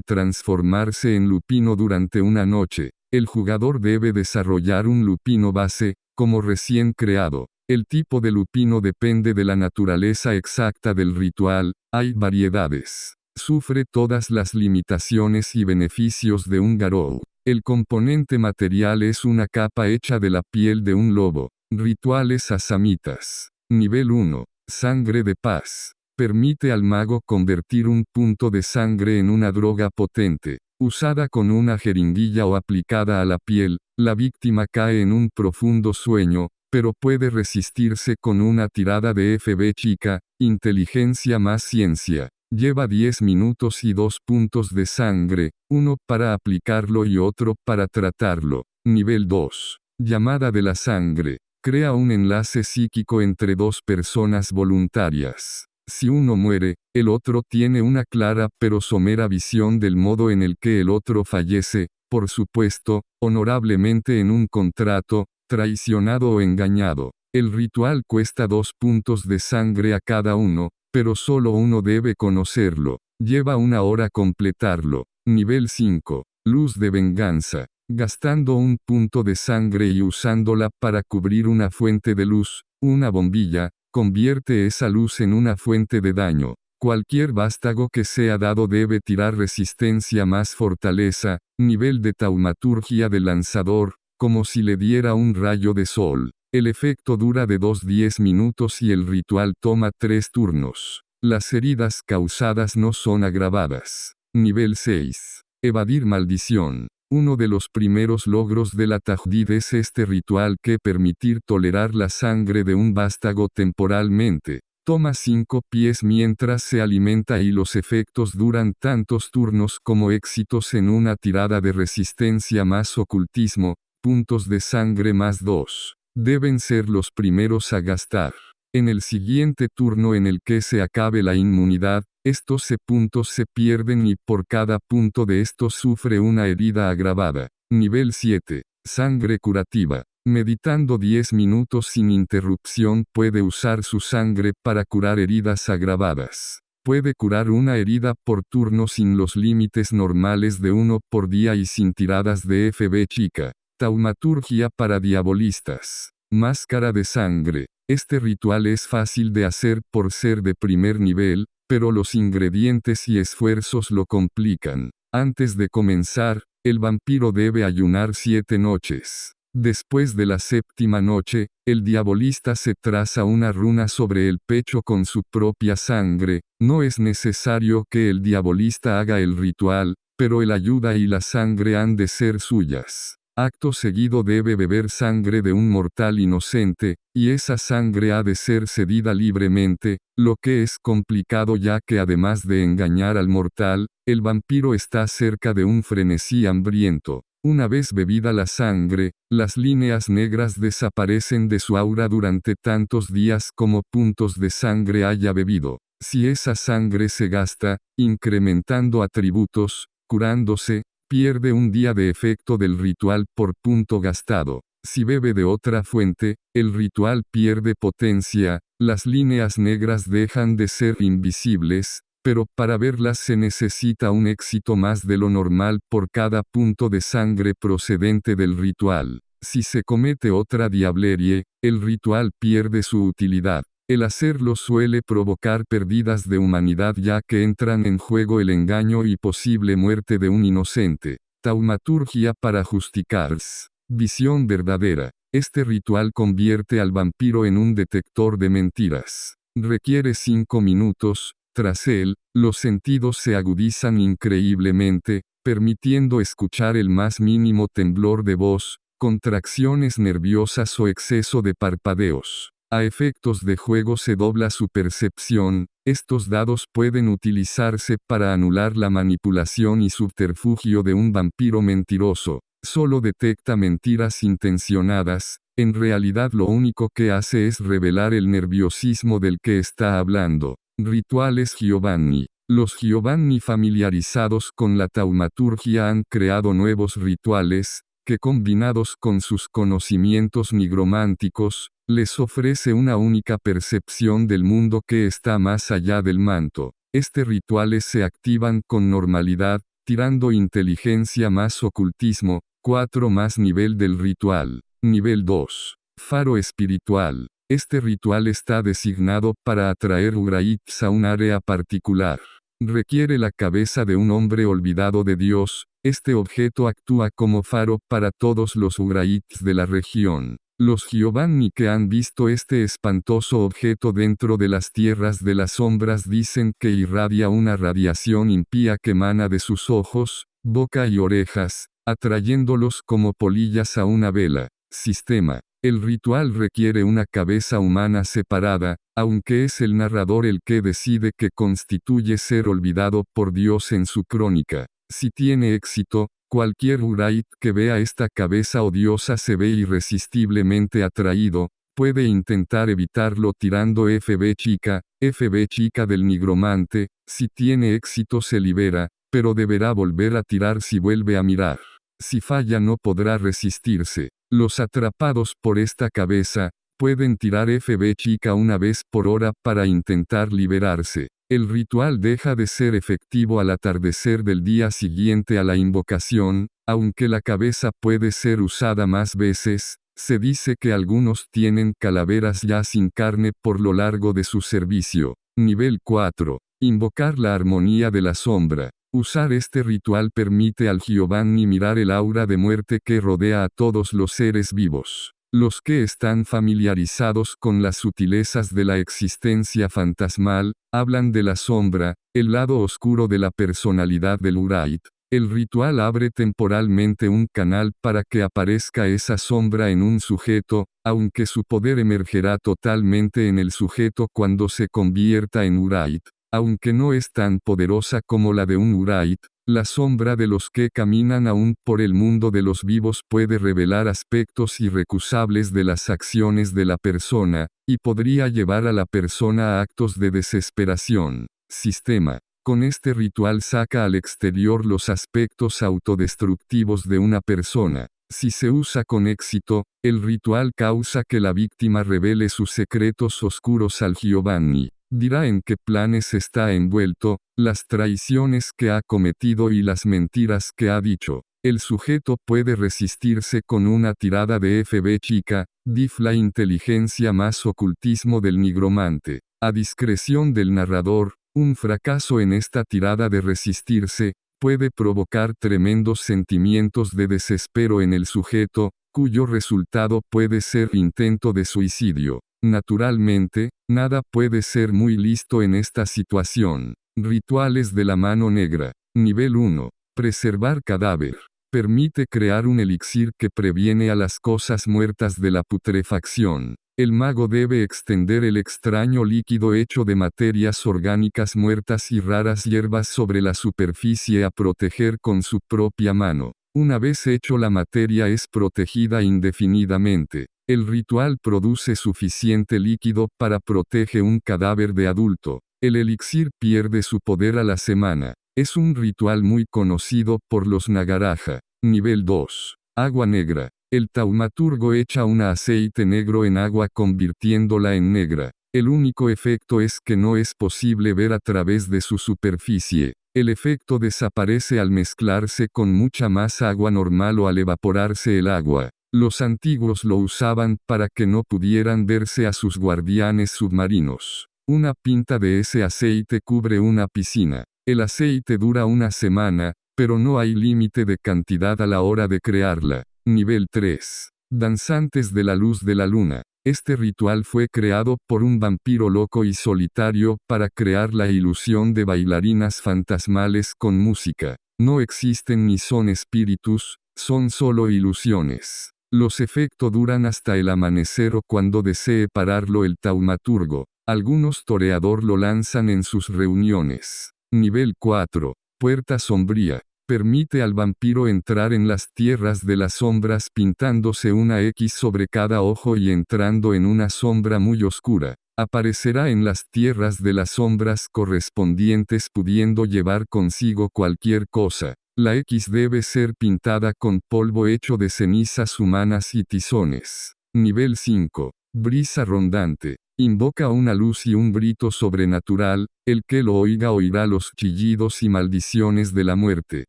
transformarse en lupino durante una noche. El jugador debe desarrollar un lupino base, como recién creado. El tipo de lupino depende de la naturaleza exacta del ritual, hay variedades. Sufre todas las limitaciones y beneficios de un garou. El componente material es una capa hecha de la piel de un lobo. Rituales asamitas. Nivel 1. Sangre de paz. Permite al mago convertir un punto de sangre en una droga potente. Usada con una jeringuilla o aplicada a la piel, la víctima cae en un profundo sueño, pero puede resistirse con una tirada de FB chica, inteligencia más ciencia. Lleva 10 minutos y 2 puntos de sangre, uno para aplicarlo y otro para tratarlo. Nivel 2. Llamada de la sangre. Crea un enlace psíquico entre 2 personas voluntarias. Si uno muere, el otro tiene una clara pero somera visión del modo en el que el otro fallece, por supuesto, honorablemente en un contrato, traicionado o engañado. El ritual cuesta 2 puntos de sangre a cada uno, pero solo uno debe conocerlo. Lleva 1 hora completarlo. Nivel 5. Luz de venganza. Gastando un punto de sangre y usándola para cubrir una fuente de luz, una bombilla, convierte esa luz en una fuente de daño. Cualquier vástago que sea dado debe tirar resistencia más fortaleza, nivel de taumaturgia del lanzador, como si le diera un rayo de sol. El efecto dura de 10 minutos y el ritual toma 3 turnos. Las heridas causadas no son agravadas. Nivel 6. Evadir maldición. Uno de los primeros logros de la tajdid es este ritual que permitir tolerar la sangre de un vástago temporalmente. Toma 5 pies mientras se alimenta y los efectos duran tantos turnos como éxitos en una tirada de resistencia más ocultismo, puntos de sangre más 2. Deben ser los primeros a gastar. En el siguiente turno en el que se acabe la inmunidad, estos puntos se pierden y por cada punto de estos sufre una herida agravada. Nivel 7. Sangre curativa. Meditando 10 minutos sin interrupción puede usar su sangre para curar heridas agravadas. Puede curar una herida por turno sin los límites normales de 1 por día y sin tiradas de FB chica. Taumaturgia para diabolistas. Máscara de sangre. Este ritual es fácil de hacer por ser de primer nivel, pero los ingredientes y esfuerzos lo complican. Antes de comenzar, el vampiro debe ayunar 7 noches. Después de la 7ª noche, el diabolista se traza una runa sobre el pecho con su propia sangre. No es necesario que el diabolista haga el ritual, pero el ayuda y la sangre han de ser suyas. Acto seguido debe beber sangre de un mortal inocente, y esa sangre ha de ser cedida libremente, lo que es complicado ya que además de engañar al mortal, el vampiro está cerca de un frenesí hambriento. Una vez bebida la sangre, las líneas negras desaparecen de su aura durante tantos días como puntos de sangre haya bebido. Si esa sangre se gasta, incrementando atributos, curándose, pierde un día de efecto del ritual por punto gastado. Si bebe de otra fuente, el ritual pierde potencia, las líneas negras dejan de ser invisibles, pero para verlas se necesita un éxito más de lo normal por cada punto de sangre procedente del ritual. Si se comete otra diablerie, el ritual pierde su utilidad. El hacerlo suele provocar pérdidas de humanidad ya que entran en juego el engaño y posible muerte de un inocente. Taumaturgia para justificarse. Visión verdadera. Este ritual convierte al vampiro en un detector de mentiras. Requiere 5 minutos. Tras él, los sentidos se agudizan increíblemente, permitiendo escuchar el más mínimo temblor de voz, contracciones nerviosas o exceso de parpadeos. A efectos de juego se dobla su percepción. Estos dados pueden utilizarse para anular la manipulación y subterfugio de un vampiro mentiroso. Solo detecta mentiras intencionadas. En realidad lo único que hace es revelar el nerviosismo del que está hablando. Rituales Giovanni. Los Giovanni familiarizados con la taumaturgia han creado nuevos rituales, que combinados con sus conocimientos nigrománticos, les ofrece una única percepción del mundo que está más allá del manto. Rituales se activan con normalidad, tirando inteligencia más ocultismo, 4 más nivel del ritual. Nivel 2. Faro espiritual. Este ritual está designado para atraer Uraits a un área particular. Requiere la cabeza de un hombre olvidado de Dios. Este objeto actúa como faro para todos los Uraits de la región. Los Giovanni que han visto este espantoso objeto dentro de las tierras de las sombras dicen que irradia una radiación impía que emana de sus ojos, boca y orejas, atrayéndolos como polillas a una vela. Sistema. El ritual requiere una cabeza humana separada, aunque es el narrador el que decide que constituye ser olvidado por Dios en su crónica. Si tiene éxito, cualquier Urait que vea esta cabeza odiosa se ve irresistiblemente atraído, puede intentar evitarlo tirando FB chica del nigromante, si tiene éxito se libera, pero deberá volver a tirar si vuelve a mirar. Si falla no podrá resistirse. Los atrapados por esta cabeza, pueden tirar FB chica una vez por hora para intentar liberarse. El ritual deja de ser efectivo al atardecer del día siguiente a la invocación, aunque la cabeza puede ser usada más veces. Se dice que algunos tienen calaveras ya sin carne por lo largo de su servicio. Nivel 4. Invocar la armonía de la sombra. Usar este ritual permite al Giovanni mirar el aura de muerte que rodea a todos los seres vivos. Los que están familiarizados con las sutilezas de la existencia fantasmal, hablan de la sombra, el lado oscuro de la personalidad del Urait. El ritual abre temporalmente un canal para que aparezca esa sombra en un sujeto, aunque su poder emergerá totalmente en el sujeto cuando se convierta en Urayt. Aunque no es tan poderosa como la de un Urayt, la sombra de los que caminan aún por el mundo de los vivos puede revelar aspectos irrecusables de las acciones de la persona, y podría llevar a la persona a actos de desesperación. Sistema. Con este ritual saca al exterior los aspectos autodestructivos de una persona. Si se usa con éxito, el ritual causa que la víctima revele sus secretos oscuros al Giovanni. Dirá en qué planes está envuelto, las traiciones que ha cometido y las mentiras que ha dicho. El sujeto puede resistirse con una tirada de FB chica, diff la inteligencia más ocultismo del nigromante. A discreción del narrador, un fracaso en esta tirada de resistirse, puede provocar tremendos sentimientos de desespero en el sujeto, cuyo resultado puede ser intento de suicidio. Naturalmente, nada puede ser muy listo en esta situación. Rituales de la mano negra. Nivel 1. Preservar cadáver. Permite crear un elixir que previene a las cosas muertas de la putrefacción. El mago debe extender el extraño líquido hecho de materias orgánicas muertas y raras hierbas sobre la superficie a proteger con su propia mano. Una vez hecho, la materia es protegida indefinidamente. El ritual produce suficiente líquido para proteger un cadáver de adulto. El elixir pierde su poder a la semana. Es un ritual muy conocido por los Nagaraja. Nivel 2. Agua negra. El taumaturgo echa un aceite negro en agua convirtiéndola en negra. El único efecto es que no es posible ver a través de su superficie. El efecto desaparece al mezclarse con mucha más agua normal o al evaporarse el agua. Los antiguos lo usaban para que no pudieran verse a sus guardianes submarinos. Una pinta de ese aceite cubre una piscina. El aceite dura una semana, pero no hay límite de cantidad a la hora de crearla. Nivel 3. Danzantes de la luz de la luna. Este ritual fue creado por un vampiro loco y solitario para crear la ilusión de bailarinas fantasmales con música. No existen ni son espíritus, son solo ilusiones. Los efectos duran hasta el amanecer o cuando desee pararlo el taumaturgo. Algunos toreador lo lanzan en sus reuniones. Nivel 4. Puerta sombría. Permite al vampiro entrar en las tierras de las sombras pintándose una X sobre cada ojo y entrando en una sombra muy oscura. Aparecerá en las tierras de las sombras correspondientes pudiendo llevar consigo cualquier cosa. La X debe ser pintada con polvo hecho de cenizas humanas y tizones. Nivel 5. Brisa rondante. Invoca una luz y un grito sobrenatural, el que lo oiga oirá los chillidos y maldiciones de la muerte.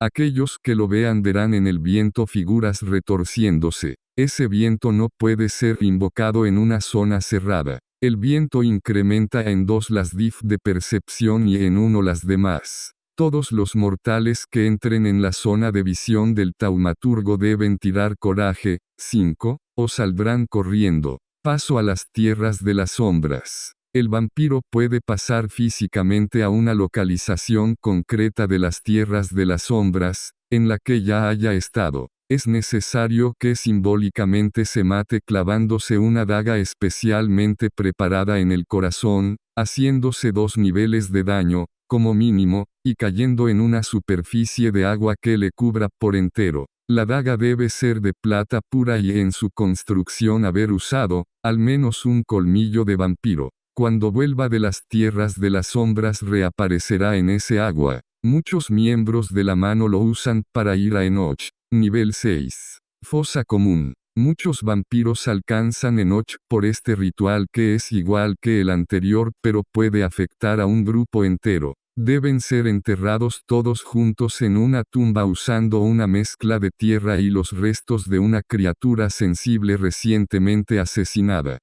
Aquellos que lo vean verán en el viento figuras retorciéndose. Ese viento no puede ser invocado en una zona cerrada. El viento incrementa en 2 las diff de percepción y en 1 las demás. Todos los mortales que entren en la zona de visión del taumaturgo deben tirar coraje, 5, o saldrán corriendo. Paso a las tierras de las sombras. El vampiro puede pasar físicamente a una localización concreta de las tierras de las sombras, en la que ya haya estado. Es necesario que simbólicamente se mate clavándose una daga especialmente preparada en el corazón, haciéndose 2 niveles de daño, como mínimo, y cayendo en una superficie de agua que le cubra por entero. La daga debe ser de plata pura y en su construcción haber usado, al menos un colmillo de vampiro. Cuando vuelva de las tierras de las sombras reaparecerá en ese agua. Muchos miembros de la mano lo usan para ir a Enoch. Nivel 6. Fosa común. Muchos vampiros alcanzan Enoch por este ritual que es igual que el anterior pero puede afectar a un grupo entero. Deben ser enterrados todos juntos en una tumba usando una mezcla de tierra y los restos de una criatura sensible recientemente asesinada.